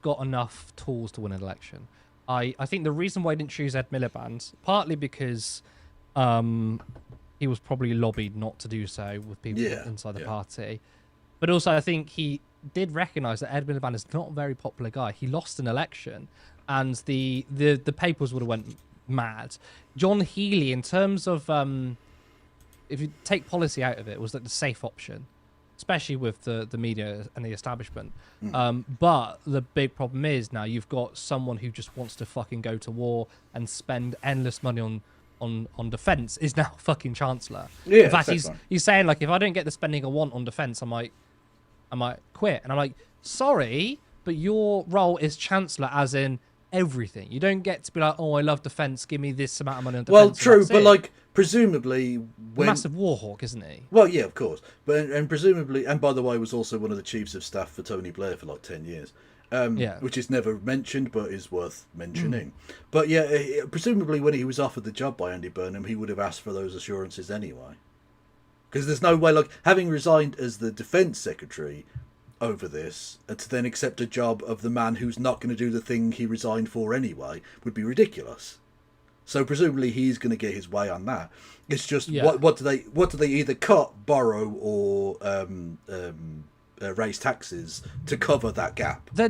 got enough tools to win an election. I think the reason why I didn't choose Ed Miliband, partly because he was probably lobbied not to do so with people inside the party, but also I think he did recognise that Ed Miliband is not a very popular guy. He lost an election, and the papers would have went mad. John Healey, in terms of if you take policy out of it, was like the safe option, especially with the media and the establishment. But the big problem is now you've got someone who just wants to fucking go to war and spend endless money on defence is now fucking Chancellor. Yeah, in fact, exactly. he's saying like, if I don't get the spending I want on defence, I might quit. And I'm like, sorry, but your role is Chancellor, as in everything. You don't get to be like, oh, I love defence, give me this amount of money on defence. Well, true, but like presumably when massive war hawk, isn't he? Well, yeah, of course, but and presumably, and by the way, was also one of the chiefs of staff for Tony Blair for like 10 years. Which is never mentioned, but is worth mentioning. But yeah, presumably when he was offered the job by Andy Burnham, he would have asked for those assurances anyway. Because there's no way, like, having resigned as the Defence Secretary over this, to then accept a job of the man who's not going to do the thing he resigned for anyway, would be ridiculous. So presumably he's going to get his way on that. It's just, what do they either cut, borrow, or raise taxes to cover that gap? They're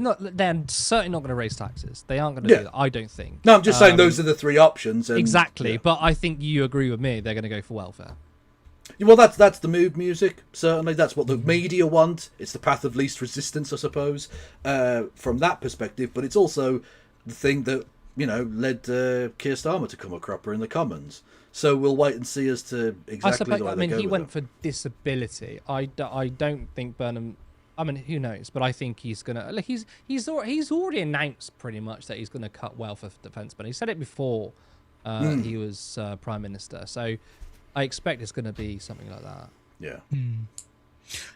certainly not going to raise taxes. They aren't going to do that, I don't think. No, I'm just saying those are the three options. And, exactly, but I think you agree with me. They're going to go for welfare. Well, that's the mood music. Certainly, that's what the media want. It's the path of least resistance, I suppose, from that perspective. But it's also the thing that led Keir Starmer to come a cropper in the Commons. So we'll wait and see as to exactly the way they go he with went it. for disability. I don't think Burnham. I mean, who knows? But I think he's gonna. Like, he's already announced pretty much that he's gonna cut welfare for defence. But he said it before he was Prime Minister. So I expect it's gonna be something like that. Yeah.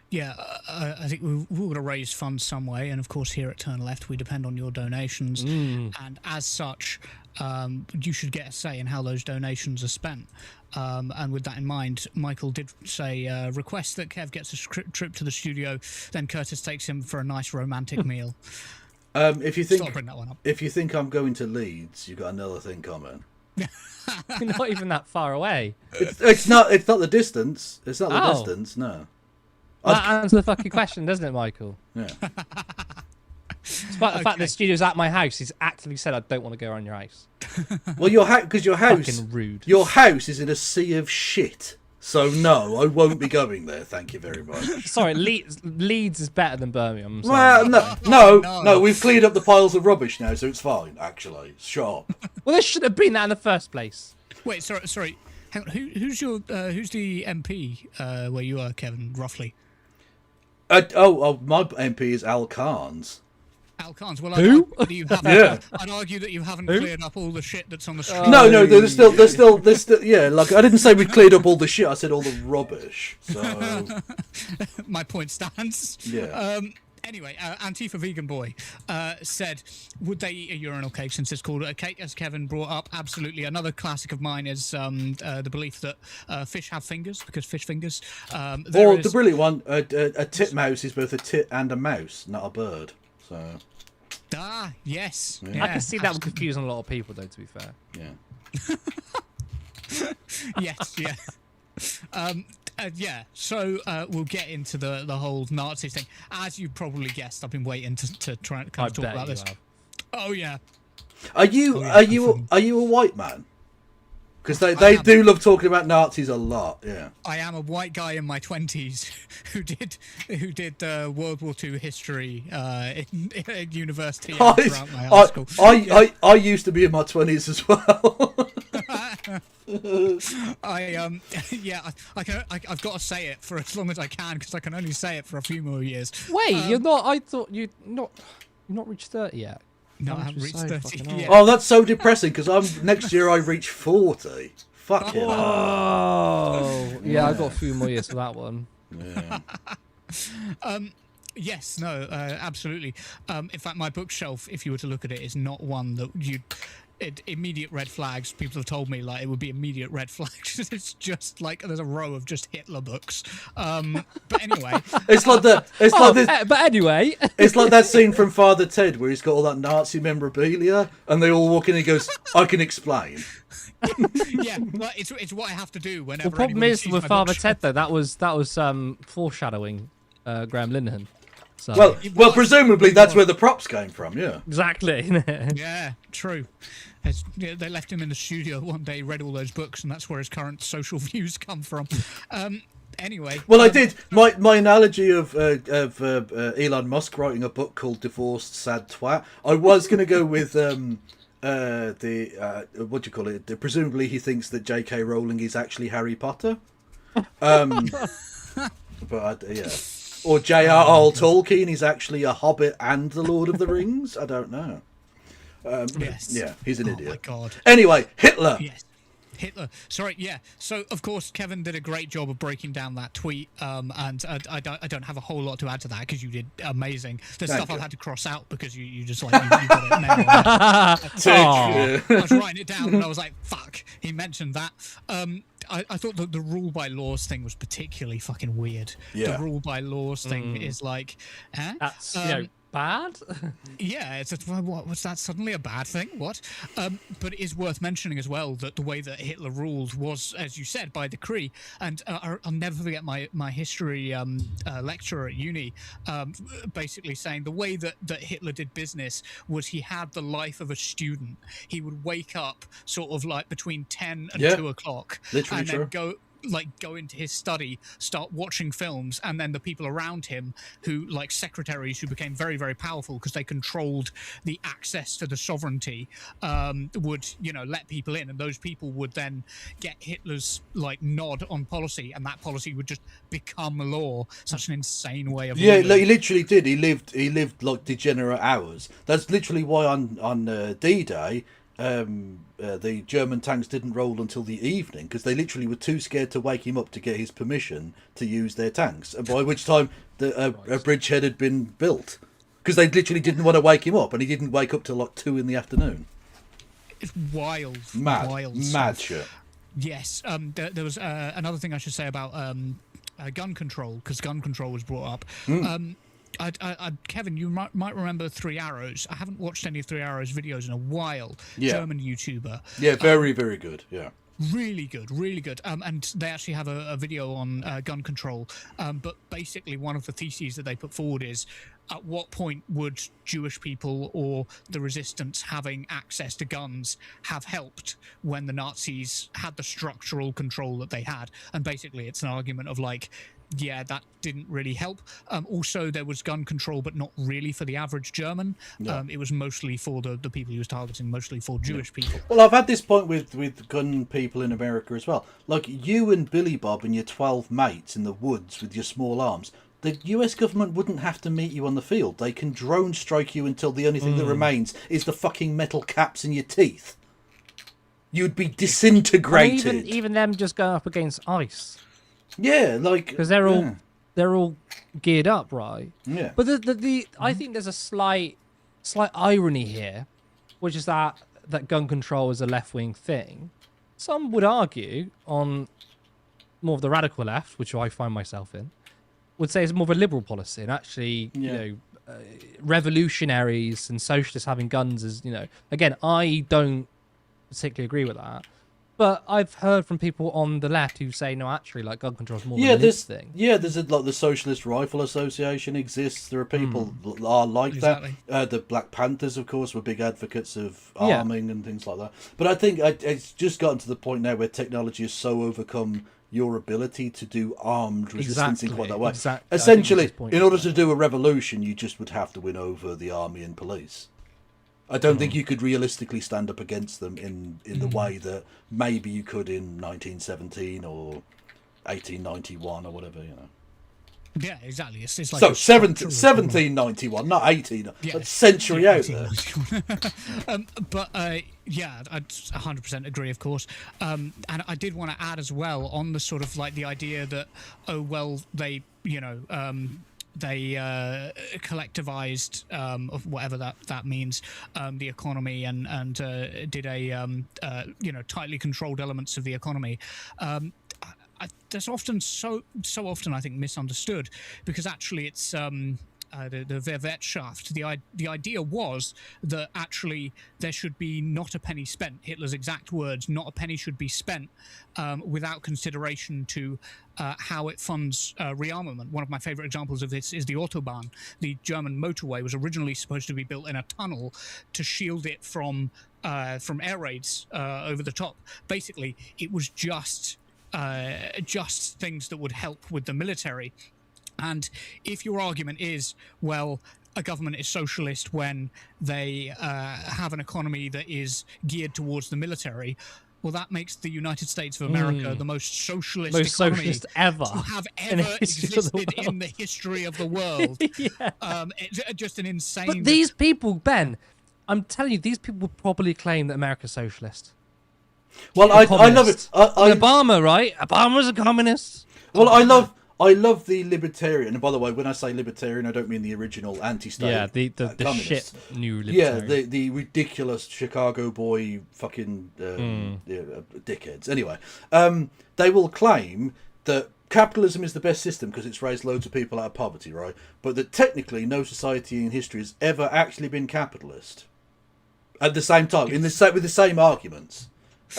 Yeah, I think we're going to raise funds some way, and of course here at Turn Left we depend on your donations, and as such, you should get a say in how those donations are spent. And with that in mind, Michael did say, request that Kev gets a trip to the studio, then Curtis takes him for a nice romantic meal. If you think Bring that one up. if you think I'm going to Leeds, you've got another thing coming. You're not even that far away. It's not the distance. It's not the Oh. distance. No. That answers the fucking question, doesn't it, Michael? Yeah. Despite the fact that the studio's at my house, he's actively said, I don't want to go around your house. Well, your house, because your house, Fucking rude. your house is in a sea of shit. So no, I won't be going there. Thank you very much. Sorry, Leeds is better than Birmingham. I'm sorry. Well, no, we've cleared up the piles of rubbish now, so it's fine. Actually, sure. Well, there should have been that in the first place. Wait, sorry. Hang on, who's the MP where you are, Kevin, roughly? My MP is Al Carnes. Al Carnes. Well, Who? I'd argue that you haven't cleared up all the shit that's on the street. No, there's still, yeah. Like I didn't say we cleared up all the shit. I said all the rubbish. So My point stands. yeah. Anyway, Antifa Vegan Boy said, would they eat a urinal cake since it's called a cake, as Kevin brought up? Absolutely. Another classic of mine is the belief that fish have fingers, because fish fingers. Or the brilliant one, a titmouse is both a tit and a mouse, not a bird. So yes. Yeah. I can see that would confuse a lot of people, though, to be fair. yeah. Yes, yeah. So we'll get into the whole Nazi thing. As you probably guessed, I've been waiting to try and kind of talk about this. Have. Oh yeah. Are you a white man? Because they do love talking about Nazis a lot. Yeah. I am a white guy in my 20s who did World War II history in university and throughout my high school. I used to be in my 20s as well. I've got to say it for as long as I can because I can only say it for a few more years. Wait, you're not. I thought you've not reached 30 yet. No, I That haven't was reached so 30 fucking yet. Oh, that's so depressing because next year I reach 40. Fuck it. Oh, yeah, I've got a few more years for that one. Yeah. Yes, no, absolutely. In fact, my bookshelf, if you were to look at it, is not one that you'd... immediate red flags. People have told me like it would be immediate red flags. It's just like there's a row of just Hitler books. But anyway, It's like But anyway, it's like that scene from Father Ted where he's got all that Nazi memorabilia and they all walk in and he goes, I can explain. yeah, well, it's what I have to do whenever. the problem anybody is sees with my Father bookshelf. Ted though, that was foreshadowing Graham Linehan. So Well, presumably that's where the props came from. Yeah. exactly. Yeah, true. They left him in the studio one day, read all those books, and that's where his current social views come from. Anyway. Well, I did. My analogy of Elon Musk writing a book called "Divorced Sad Twat." I was going to go with what do you call it? Presumably, he thinks that J.K. Rowling is actually Harry Potter. But yeah, or J.R.R. Tolkien is actually a Hobbit and the Lord of the Rings. I don't know. Yes. Yeah, he's an Oh idiot. my God. Anyway, Hitler. Yes. Hitler. Sorry, yeah. So, of course, Kevin did a great job of breaking down that tweet, and I don't have a whole lot to add to that because you did amazing. There's Thank stuff you. I've had to cross out because you just like you got it nailed on. I was writing it down and I was like, fuck, he mentioned that. I thought that the rule by laws thing was particularly fucking weird. Yeah. The rule by laws thing is like, That's bad. yeah, it's what was that suddenly a bad thing? What? But it is worth mentioning as well that the way that Hitler ruled was, as you said, by decree. And I'll never forget my history lecturer at uni basically saying the way that Hitler did business was he had the life of a student. He would wake up sort of like between 10 and 2 o'clock Literally and then true. go like go into his study, start watching films, and then the people around him who like secretaries who became very, very powerful because they controlled the access to the sovereignty, would, you know, let people in, and those people would then get Hitler's like nod on policy, and that policy would just become law. Such an insane way of Yeah, ruling. he literally did. He lived like degenerate hours. That's literally why on D-Day, the German tanks didn't roll until the evening because they literally were too scared to wake him up to get his permission to use their tanks. And by which time a bridgehead had been built because they literally didn't want to wake him up, and he didn't wake up till like 2 in the afternoon. It's wild, Mad stuff. shit. Yes. There was another thing I should say about gun control, because gun control was brought up. Kevin, you might remember Three Arrows. I haven't watched any of Three Arrows videos in a while. Yeah. German YouTuber. Yeah, very good. Yeah. Really good, really good. And they actually have a video on gun control. But basically, one of the theses that they put forward is, at what point would Jewish people or the resistance having access to guns have helped when the Nazis had the structural control that they had? And basically, it's an argument of like, yeah, that didn't really help. Also, there was gun control, but not really for the average German. No. It was mostly for the people he was targeting, mostly for Jewish people. Well, I've had this point with gun people in America as well. Like, you and Billy Bob and your 12 mates in the woods with your small arms, the US government wouldn't have to meet you on the field. They can drone strike you until the only thing that remains is the fucking metal caps in your teeth. You'd be disintegrated. Even them just going up against ice. Yeah, like... Because they're all geared up, right? Yeah. But I think there's a slight irony here, which is that gun control is a left-wing thing. Some would argue on more of the radical left, which I find myself in, would say it's more of a liberal policy, and actually, you know, revolutionaries and socialists having guns is, you know, again, I don't particularly agree with that. But I've heard from people on the left who say, no, actually, like, gun control is more of a lib thing. Yeah, there's like the Socialist Rifle Association exists. There are people that are like Exactly. that. The Black Panthers, of course, were big advocates of arming and things like that. But I think it's just gotten to the point now where technology has so overcome your ability to do armed resistance in quite that way. Exactly. Essentially, in order to do a revolution, you just would have to win over the army and police. I don't think you could realistically stand up against them in the way that maybe you could in 1917 or 1891 or whatever, you know. Yeah, exactly. It's like So, a structural 1791, not 18. Yeah, That's a century out there. But yeah, I 100% agree, of course. And I did want to add as well on the sort of like the idea that, oh, well, they, you know, they collectivized, of whatever that means, the economy and did a, you know, tightly controlled elements of the economy. That's often so often I think misunderstood, because actually it's the Verwirtschaft. The idea was that actually there should be not a penny spent. Hitler's exact words: "Not a penny should be spent without consideration to how it funds rearmament." One of my favorite examples of this is the Autobahn. The German motorway was originally supposed to be built in a tunnel to shield it from air raids over the top. Basically, it was just things that would help with the military. And if your argument is, well, a government is socialist when they have an economy that is geared towards the military, well, that makes the United States of America the most socialist economy ever to have in the ever history of the existed in the history of the world. It's just an insane... But these people, Ben, I'm telling you, these people would probably claim that America's socialist. Well, I love it. Obama, right? Obama's a communist. Well, I love the libertarian. And by the way, when I say libertarian, I don't mean the original anti-state. Yeah, the communists. shit new libertarian. Yeah, the ridiculous Chicago boy fucking dickheads. Anyway, they will claim that capitalism is the best system because it's raised loads of people out of poverty, right? But that technically no society in history has ever actually been capitalist. At the same time, with the same arguments.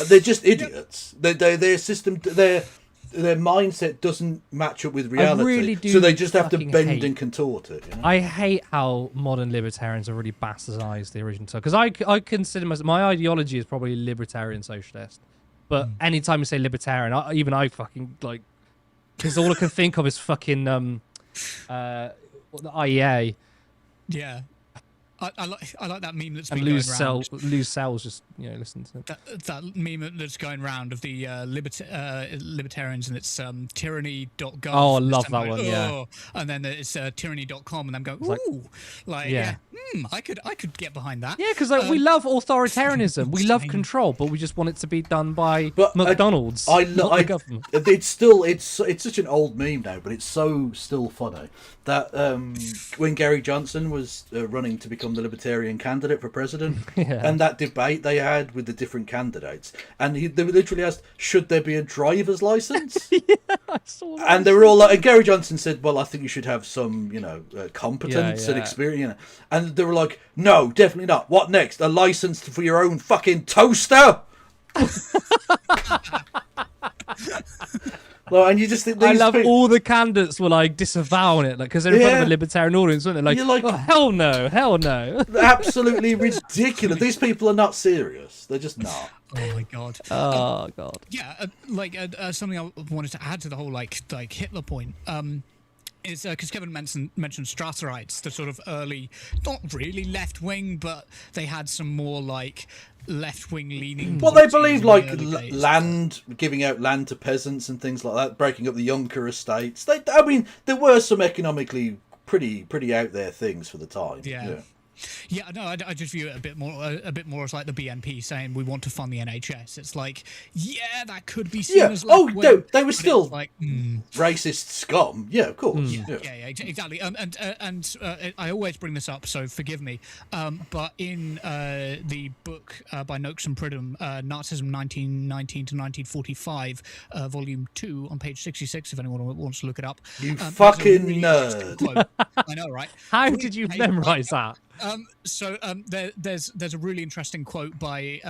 They're just idiots. Their system, their mindset doesn't match up with reality. Really do so they just have to bend hate. and contort it. You know? I hate how modern libertarians have really bastardized the original stuff. Because I consider my ideology is probably libertarian socialist. But anytime you say libertarian, I fucking like, because all I can think of is fucking the IEA. Yeah. I like that meme that's And been going around. lose cells. Just listen to it. That meme that's going around of the libertarians, and it's tyranny.gov. Oh, I love that one. Yeah. And then it's tyranny.com, and I'm going, like- ooh, Yeah. I could get behind that. Yeah, because we love authoritarianism. We love insane. control, but we just want it to be done by But McDonald's, not the government. It's such an old meme now, but it's so still funny that when Gary Johnson was running to become the Libertarian candidate for president, and that debate they had with the different candidates, and they literally asked, should there be a driver's license? I saw that. And they were all like, and Gary Johnson said, well, I think you should have some, competence and Yeah. experience. And they were like, no, definitely not. What next? A license for your own fucking toaster? Well, and you just think I these love people, all the candidates were like disavowing it, like because they're in front of Yeah. a libertarian audience, weren't they? Like, You're like- oh, hell no, hell no. absolutely ridiculous. These people are not serious. They're just not. Oh my god. Oh god. Yeah, something I wanted to add to the whole like Hitler point. Is because Kevin mentioned Strasserites, the sort of early, not really left wing, but they had some more like left wing leaning. Well, they policies believe in the like early days. land, giving out land to peasants and things like that, breaking up the Junker estates. I mean, there were some economically pretty out there things for the time. Yeah. Yeah, no, I just view it a bit more as like the BNP saying we want to fund the NHS. It's like, yeah, that could be seen Yeah. as Oh, left-wing, no, they were but still it's like, racist scum. Yeah, of course. yeah, exactly. And I always bring this up, so forgive me. But in the book by Noakes and Pridham, Nazism 1919 to 1945, volume 2, on page 66, if anyone wants to look it up. You there's a fucking really nerd. interesting quote. I know, right? How did you memorize that? There's a really interesting quote by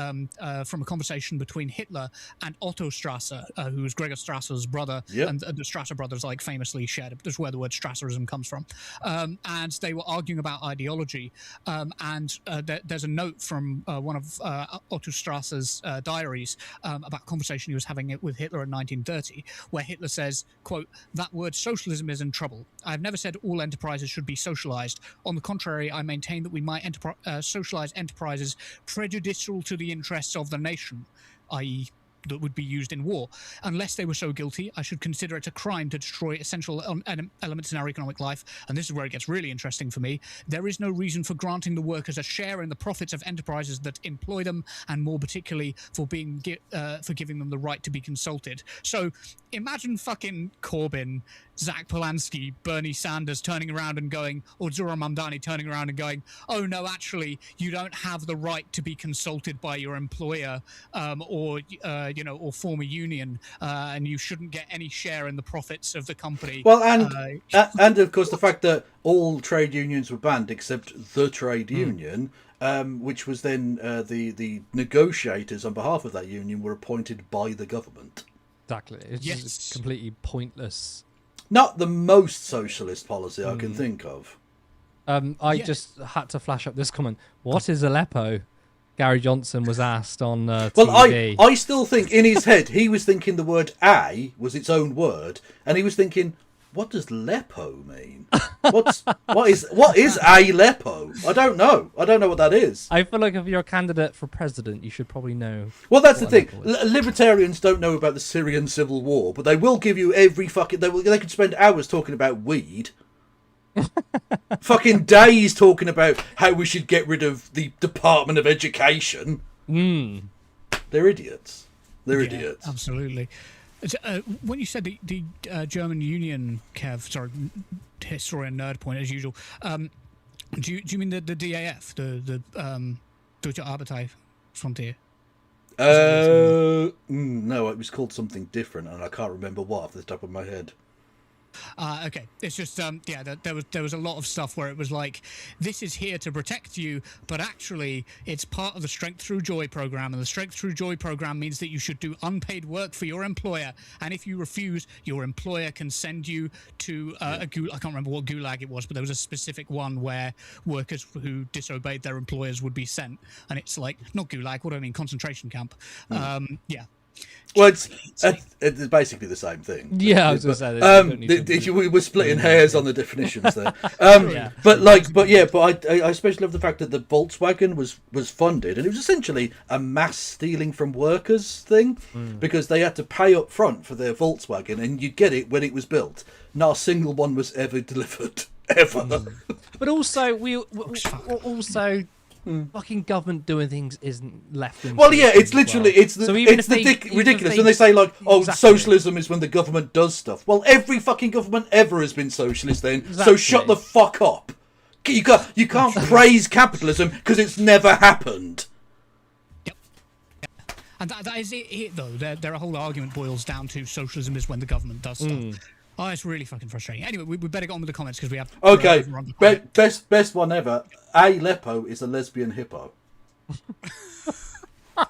from a conversation between Hitler and Otto Strasser, who was Gregor Strasser's brother, Yep. and the Strasser brothers like famously shared. That's where the word Strasserism comes from, and they were arguing about ideology. There's a note from one of Otto Strasser's diaries about a conversation he was having with Hitler in 1930, where Hitler says, "quote That word socialism is in trouble. I have never said all enterprises should be socialized. On the contrary, I maintain that we might socialize enterprises prejudicial to the interests of the nation, i.e., that would be used in war. Unless they were so guilty, I should consider it a crime to destroy essential elements in our economic life. And this is where it gets really interesting for me. There is no reason for granting the workers a share in the profits of enterprises that employ them, and more particularly for giving them the right to be consulted." So imagine fucking Corbyn, Zach Polanski, Bernie Sanders turning around and going, or Zura Mamdani turning around and going, "Oh no, actually, you don't have the right to be consulted by your employer or former union, and you shouldn't get any share in the profits of the company." Well, and of course the fact that all trade unions were banned except the trade union, which was then the negotiators on behalf of that union were appointed by the government. Exactly. It's just completely pointless. Not the most socialist policy I can think of. I just had to flash up this comment. What is Aleppo? Gary Johnson was asked on TV. Well, I still think in his head he was thinking the word "a" was its own word, and he was thinking, what does Lepo mean? What is Aleppo? I don't know. I don't know what that is. I feel like if you're a candidate for president, you should probably know. Well, that's the what thing. Aleppo is. Libertarians don't know about the Syrian civil war, but they will give you every fucking. They could spend hours talking about weed. Fucking days talking about how we should get rid of the Department of Education. They're idiots. They're idiots. Absolutely. When you said the German Union, Kev, sorry, historian nerd point as usual. Do you mean the DAF, the Deutsche Arbeiterfrontier? No, it was called something different, and I can't remember what off the top of my head. Okay, it's just there was a lot of stuff where it was like, this is here to protect you, but actually it's part of the Strength Through Joy program, and the Strength Through Joy program means that you should do unpaid work for your employer, and if you refuse, your employer can send you to a gulag. I can't remember what gulag it was, but there was a specific one where workers who disobeyed their employers would be sent, and it's like, not gulag, what do I mean, concentration camp. Yeah. Well, it's basically the same thing. Yeah, I was going to say. Don't need to- We were splitting hairs on the definitions there. Yeah. But I especially love the fact that the Volkswagen was funded, and it was essentially a mass stealing from workers thing, because they had to pay up front for their Volkswagen, and you'd get it when it was built. Not a single one was ever delivered, ever. But also, fucking government doing things isn't left wing. Well, yeah, it's literally even ridiculous if when they say like, "Oh, Exactly. socialism is when the government does stuff." Well, every fucking government ever has been socialist. Then, so Exactly. shut the fuck up. You can't praise capitalism because it's never happened. And that is it though. Their whole argument boils down to socialism is when the government does stuff. Oh, it's really fucking frustrating. Anyway, we better get on with the comments because we have... Okay, best one ever. Aleppo is a lesbian hippo.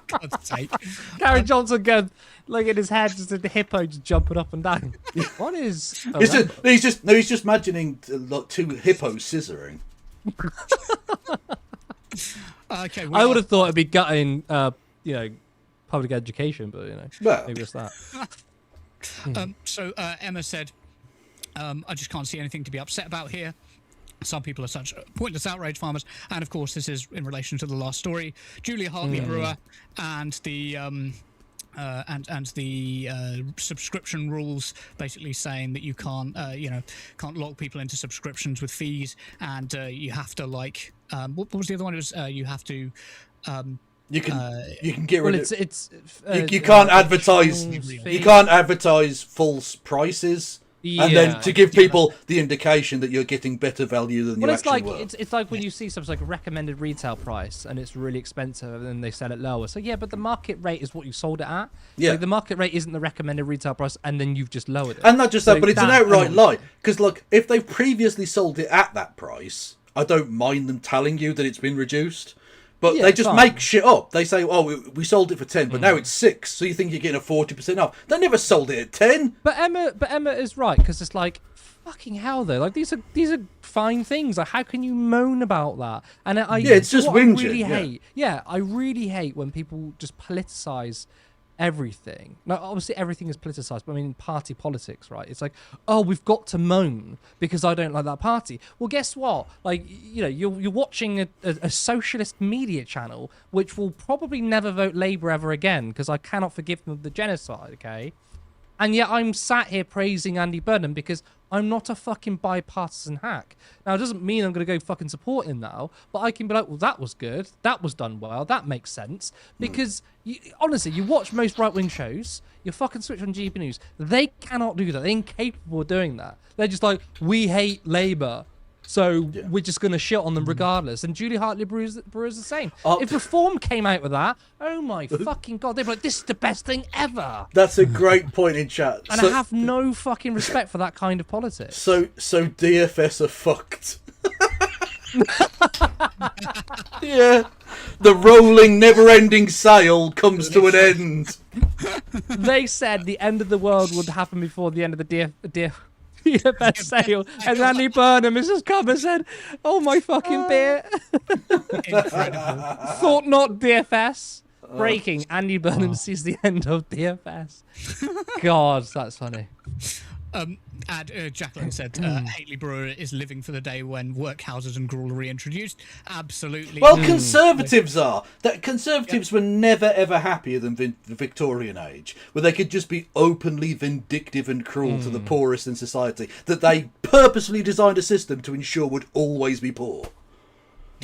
God's sake. Gary Johnson going like in his head, just the hippo just jumping up and down. What is? He's just imagining like two hippos scissoring. Okay, I would have thought it'd be gutting, public education, but Well. maybe it's that. So Emma said, I just can't see anything to be upset about here. Some people are such pointless outrage farmers. And of course, this is in relation to the last story. Julia Hartley Brewer and the subscription rules, basically saying that you can't lock people into subscriptions with fees, and you have to what was the other one? It was you have to. You can get rid of. You can't advertise. You can't advertise false prices, and then to give people the indication that you're getting better value than you actually were. It's like when you see something like a recommended retail price and it's really expensive and then they sell it lower. So yeah, but the market rate is what you sold it at. Yeah. Like, the market rate isn't the recommended retail price, and then you've just lowered it. And not just that, but it's an outright and- lie. Because look, if they've previously sold it at that price, I don't mind them telling you that it's been reduced. But Yeah, they just fine. make shit up. They say, "Oh, we sold it for 10, but now it's 6." So you think you're getting a 40% off? They never sold it at 10. But Emma is right, because it's like, fucking hell though. Like these are fine things. Like how can you moan about that? And It's just what I whinging, really yeah. hate. Yeah, I really hate when people just politicize everything. Now, obviously everything is politicized, but I mean party politics, right? It's like, oh, we've got to moan because I don't like that party. Well, guess what? Like, you're watching a socialist media channel which will probably never vote Labour ever again because I cannot forgive them the genocide, okay? And yet I'm sat here praising Andy Burnham because I'm not a fucking bipartisan hack. Now, it doesn't mean I'm going to go fucking support him now, but I can be like, well, that was good. That was done well. That makes sense. Because, honestly, you watch most right-wing shows, you fucking switch on GB News. They cannot do that. They're incapable of doing that. They're just like, we hate Labour, so we're just going to shit on them regardless. And Julie Hartley Brewer's the same. If Reform came out with that, oh my fucking God, they'd be like, this is the best thing ever. That's a great point in chat. And I have no fucking respect for that kind of politics. So DFS are fucked. Yeah. The rolling, never-ending sale comes to an end. They said the end of the world would happen before the end of the DFS sale, and Andy Burnham has just come and said, "Oh my fucking beer!" Incredible. Thought not DFS. Breaking: Andy Burnham sees the end of DFS. God, that's funny. Jacqueline said Haley Brewer is living for the day when workhouses and gruel are reintroduced. Absolutely. Well, conservatives are. That conservatives were never ever happier than the Victorian age, where they could just be openly vindictive and cruel to the poorest in society, that they purposely designed a system to ensure would always be poor.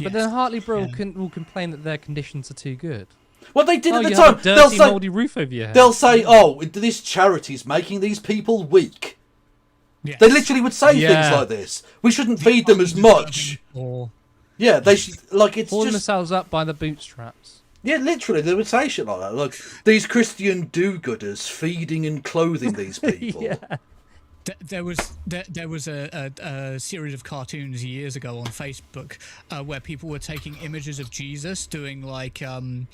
But then Hartley Brewer will complain that their conditions are too good. Well, they did at the you time. have a dirty, mouldy roof over your head. They'll say, "Oh, this charity's making these people weak." Yes. They literally would say things like this. We shouldn't feed them as much. Or Yeah, they should. Like, it's Pulling just. themselves up by the bootstraps. Yeah, literally, they would say shit like that. Like, these Christian do-gooders feeding and clothing these people. Yeah. there was a series of cartoons years ago on Facebook where people were taking images of Jesus doing like doing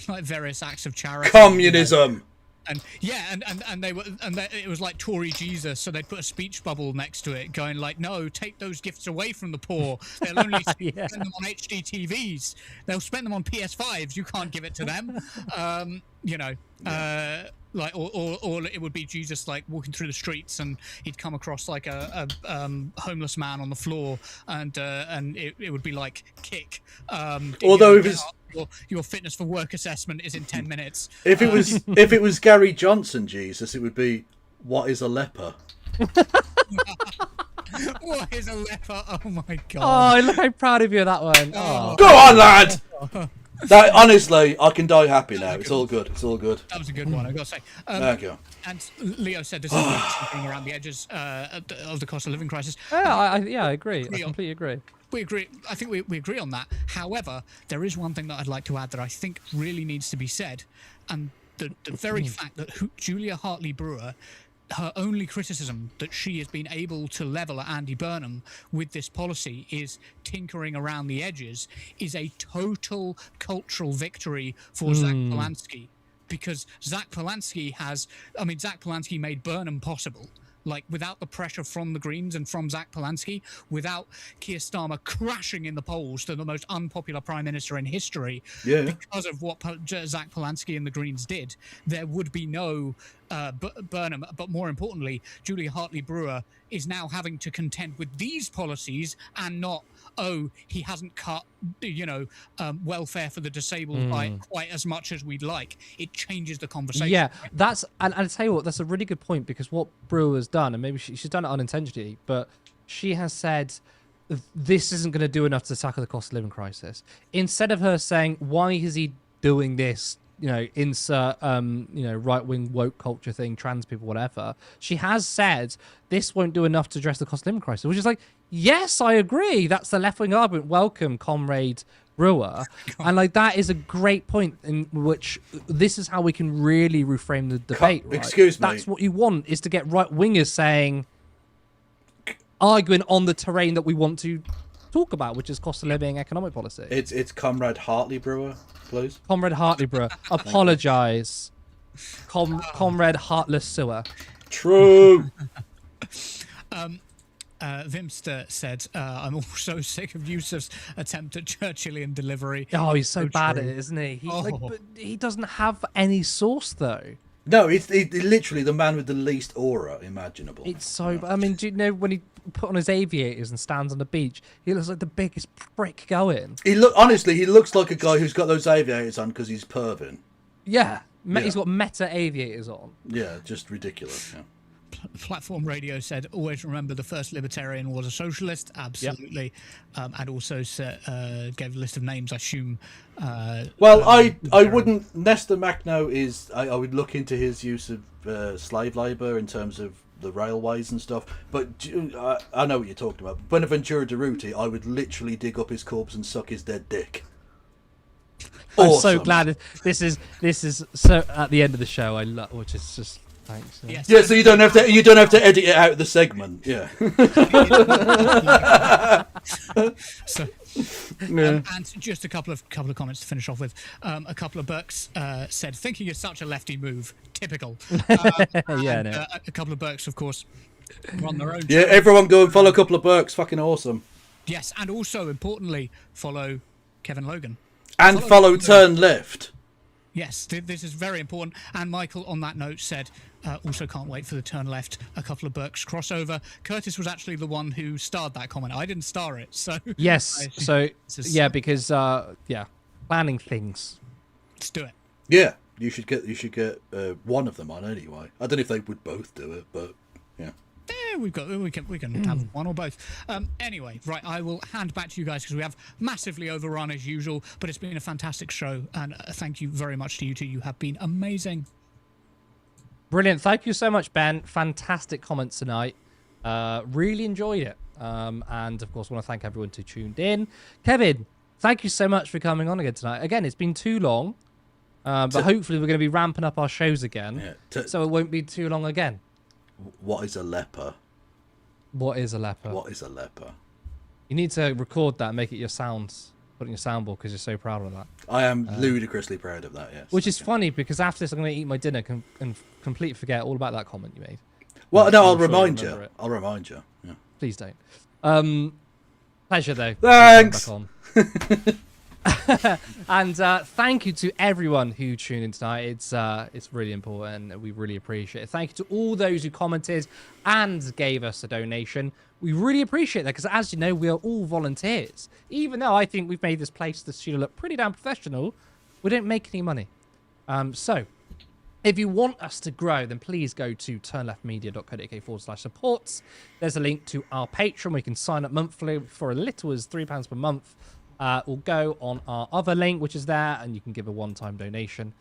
like various acts of charity. Communism. And yeah, and they were, it was like Tory Jesus, so they'd put a speech bubble next to it, going like, "No, take those gifts away from the poor. They'll only spend them on HD TVs. They'll spend them on PS5s. You can't give it to them." Like, or it would be Jesus like walking through the streets, and he'd come across like a homeless man on the floor, and it would be like, kick. Although it was. Your fitness for work assessment is in 10 minutes. If it was Gary Johnson Jesus, it would be, what is a leper? What is a leper? Oh my god! Oh, look how proud of you of that one. Oh. Go on, lad. That, honestly, I can die happy now. It's all good. It's all good. That was a good one, I gotta say. Thank you. And Leo said this is being around the edges of the cost of living crisis. I agree. I completely agree. We agree. I think we agree on that. However, there is one thing that I'd like to add that I think really needs to be said, and the very fact that Julia Hartley Brewer, her only criticism that she has been able to level at Andy Burnham with this policy is tinkering around the edges, is a total cultural victory for Zach Polanski, because Zach Polanski made Burnham possible. Like, without the pressure from the Greens and from Zach Polanski, without Keir Starmer crashing in the polls to the most unpopular prime minister in history, because of what Zach Polanski and the Greens did, there would be no Burnham. But more importantly, Julia Hartley Brewer is now having to contend with these policies and not, he hasn't cut, welfare for the disabled by quite as much as we'd like. It changes the conversation. Yeah, and I tell you what, that's a really good point, because what Brewer's done, and maybe she's done it unintentionally, but she has said this isn't going to do enough to tackle the cost of living crisis. Instead of her saying, why is he doing this? Insert, right-wing woke culture thing, trans people, whatever. She has said this won't do enough to address the cost of living crisis, which is like, yes, I agree. That's the left-wing argument. Welcome, Comrade Brewer. And like, that is a great point in which this is how we can really reframe the debate. Right? Excuse me. That's what you want, is to get right-wingers saying, arguing on the terrain that we want to talk about, which is cost of living, economic policy. It's Comrade Hartley Brewer, please. Comrade Hartley Brewer, apologise. Comrade Heartless Sewer. True. Vimster said, I'm also sick of Yusuf's attempt at Churchillian delivery. Oh, he's so bad true. at it, isn't he? But he doesn't have any source, though. No, he's literally the man with the least aura imaginable. It's so... I mean, do you know when he put on his aviators and stands on the beach, he looks like the biggest prick going. He looks like a guy who's got those aviators on because he's perving. Yeah. He's got meta aviators on. Yeah, just ridiculous. Yeah. Platform Radio said, always remember the first libertarian was a socialist. Absolutely. Yep. And also gave a list of names, I assume. I wouldn't... Nestor Makhno is... I would look into his use of slave labour in terms of the railways and stuff. But I know what you're talking about. Bonaventura Durruti, I would literally dig up his corpse and suck his dead dick. I'm so glad this is so at the end of the show. I love, which is just... Thanks. Yes. Yeah, so you don't have to edit it out of the segment. Yeah. And just a couple of comments to finish off with. A couple of Burks said, "Thinking is such a lefty move. Typical." A couple of Burks, of course, run their own. Yeah, everyone go and follow a couple of Burks. Fucking awesome. Yes, and also importantly, follow Kevin Logan. And follow Turn Left. Yes, this is very important. And Michael, on that note, said, also can't wait for the Turn Left, a couple of Burks crossover. Curtis was actually the one who starred that comment. I didn't star it, so... Yes, because, planning things. Let's do it. Yeah, you should get one of them on anyway. I don't know if they would both do it, but, yeah. Yeah, we can have one or both. Anyway, right, I will hand back to you guys because we have massively overrun as usual, but it's been a fantastic show, and thank you very much to you two. You have been amazing. Brilliant. Thank you so much, Ben. Fantastic comments tonight. Really enjoyed it. And, of course, want to thank everyone who tuned in. Kevin, thank you so much for coming on again tonight. Again, it's been too long, but hopefully we're going to be ramping up our shows again, so it won't be too long again. What is a leper? What is a leper? What is a leper? You need to record that and make it your sounds. putting your soundboard because you're so proud of that. I am ludicrously proud of that. Yes. Which is funny because after this, I'm going to eat my dinner and completely forget all about that comment you made. Well, no, I'll I'm sure you'll remind you. remember it. I'll remind you. Yeah. Please don't. Pleasure though. Thanks. Back on. And thank you to everyone who tuned in tonight. It's really important. We really appreciate it. Thank you to all those who commented and gave us a donation. We really appreciate that because, as you know, we are all volunteers. Even though I think we've made this place, the studio, look pretty damn professional, we don't make any money. So if you want us to grow, then please go to turnleftmedia.co.uk/supports. There's a link to our Patreon where you can sign up monthly for as little as £3 per month. Or go on our other link, which is there, and you can give a one-time donation.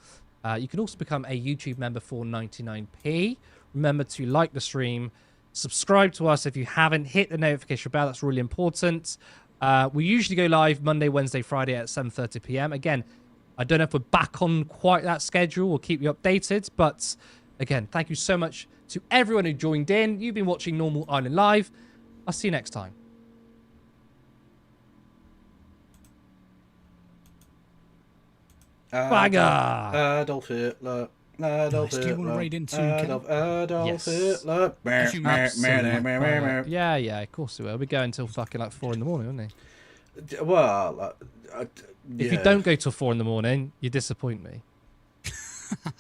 You can also become a YouTube member for 99p. Remember to like the stream, subscribe to us if you haven't, hit the notification bell. That's really important. We usually go live Monday, Wednesday, Friday at 7:30 p.m. Again, I don't know if we're back on quite that schedule. We'll keep you updated. But again, thank you so much to everyone who joined in. You've been watching Normal Island Live. I'll see you next time. Adolf Hitler. Adolf Nice. Do you want to Hitler. raid into Adolf Yes. Hitler. Yeah, of course we will. We go until fucking like 4 in the morning, won't we? Well, If you don't go till 4 in the morning, you disappoint me.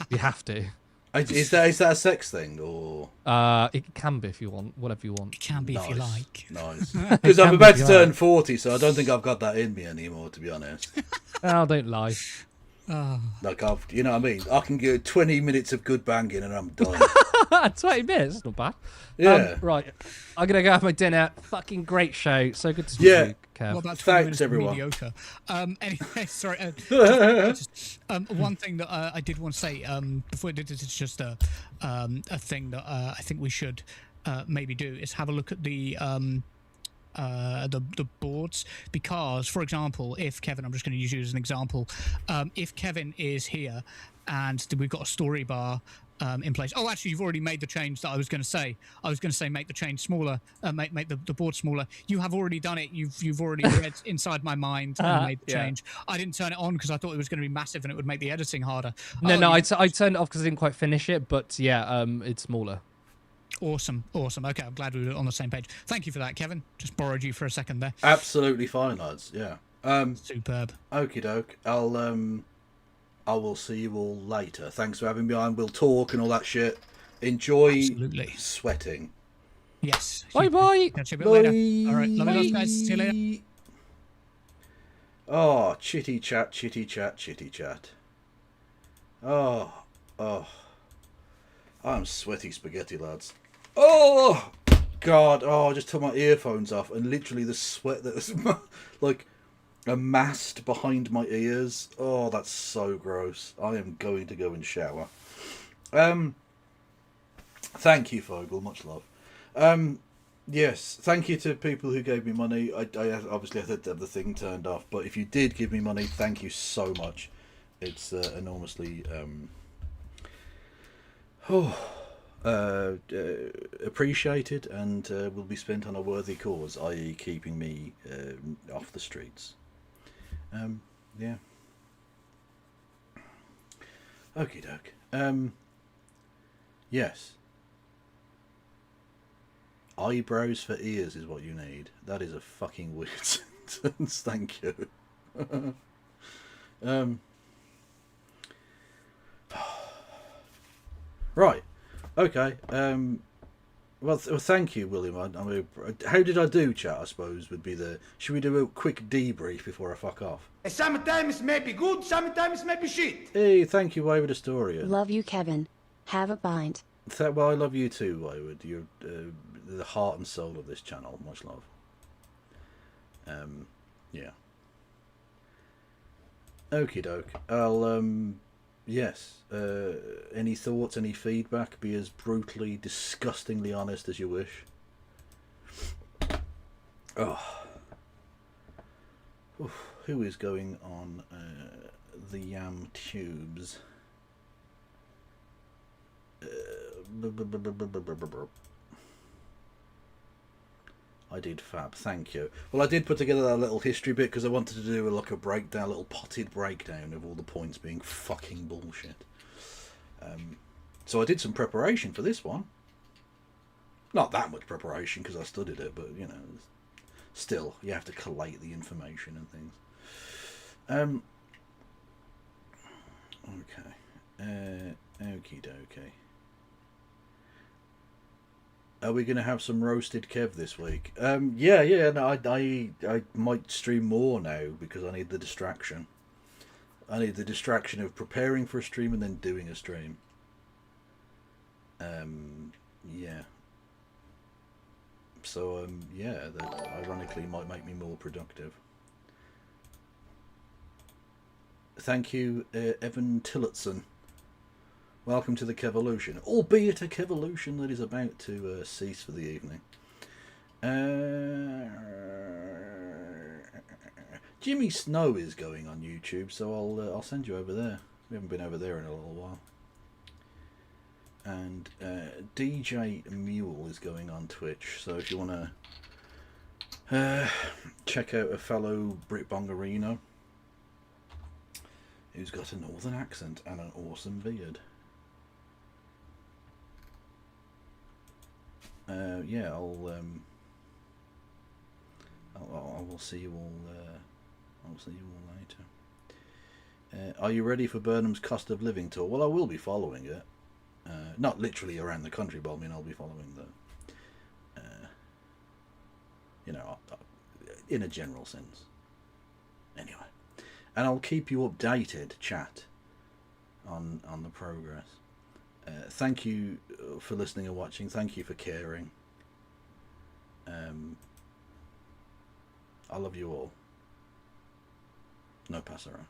You have to. Is that a sex thing or? It can be if you want, whatever you want. It can be if you like. Nice. Because I'm about to turn 40, so I don't think I've got that in me anymore, to be honest. Oh, don't lie. Like you know what I mean? I can get 20 minutes of good banging and I'm done. 20 minutes, that's not bad. Yeah. Right, I'm gonna go have my dinner. Fucking great show. So good to see Yeah. you, Kev. What about 20 Thanks, minutes of everyone. mediocre? Anyway, sorry. One thing that I did want to say before this is just a thing that I think we should maybe do is have a look at the boards, because, for example, if Kevin, I'm just going to use you as an example, if Kevin is here and we've got a story bar in place. Oh, actually, you've already made the change that I was going to say. I was going to say make the change smaller, make the board smaller. You have already done it. You've already read inside my mind and made the change. I didn't turn it on because I thought it was going to be massive and it would make the editing harder. No, I turned it off because I didn't quite finish it, but yeah, it's smaller. Awesome. Okay, I'm glad we were on the same page. Thank you for that, Kevin. Just borrowed you for a second there. Absolutely fine, lads. Yeah. Superb. Okie doke. I will see you all later. Thanks for having me on. We'll talk and all that shit. Enjoy Absolutely. sweating. Yes. Bye. Catch you a bit later. All right. Love you lots, guys. See you later. Oh, chitty chat. Oh. I'm sweaty spaghetti, lads. Oh, God. Oh, I just took my earphones off and literally the sweat that was like amassed behind my ears. Oh, that's so gross. I am going to go and shower. Thank you, Fogel. Much love. Yes, thank you to people who gave me money. I obviously had to have the thing turned off, but if you did give me money, thank you so much. It's enormously appreciated and will be spent on a worthy cause, i.e. keeping me off the streets. Yeah. Okie doke. Yes. Eyebrows for ears is what you need. That is a fucking weird sentence. Thank you. Right. Okay. Well, thank you, William. I mean, how did I do, chat? I suppose would be the. Should we do a quick debrief before I fuck off? Sometimes it may be good, sometimes it may be shit. Hey, thank you, Wayward Astoria. Love you, Kevin. Have a pint. Well, I love you too, Wayward. You're the heart and soul of this channel. Much love. Yeah. Okie doke. I'll yes. Any thoughts? Any feedback? Be as brutally, disgustingly honest as you wish. Oh. Oof. Who is going on the Yam Tubes? I did fab. Thank you. Well, I did put together that little history bit because I wanted to do a breakdown, a little potted breakdown of all the points being fucking bullshit. So I did some preparation for this one. Not that much preparation because I studied it, but you know, still you have to collate the information and things. Okay. Okie dokie. Are we going to have some roasted Kev this week? Yeah. No, I might stream more now because I need the distraction. I need the distraction of preparing for a stream and then doing a stream. Yeah. So yeah, that ironically might make me more productive. Thank you, Evan Tillotson. Welcome to the Kevolution, albeit a Kevolution that is about to cease for the evening. Jimmy Snow is going on YouTube, so I'll send you over there. We haven't been over there in a little while. And DJ Mule is going on Twitch, so if you want to check out a fellow Brit Bongarino who's got a northern accent and an awesome beard. Yeah, I will see you all. I'll see you all later. Are you ready for Burnham's cost of living tour? Well, I will be following it. Not literally around the country, but I mean I'll be following the. You know, in a general sense. Anyway, and I'll keep you updated, chat, on the progress. Thank you for listening and watching. Thank you for caring. I love you all. No pass around.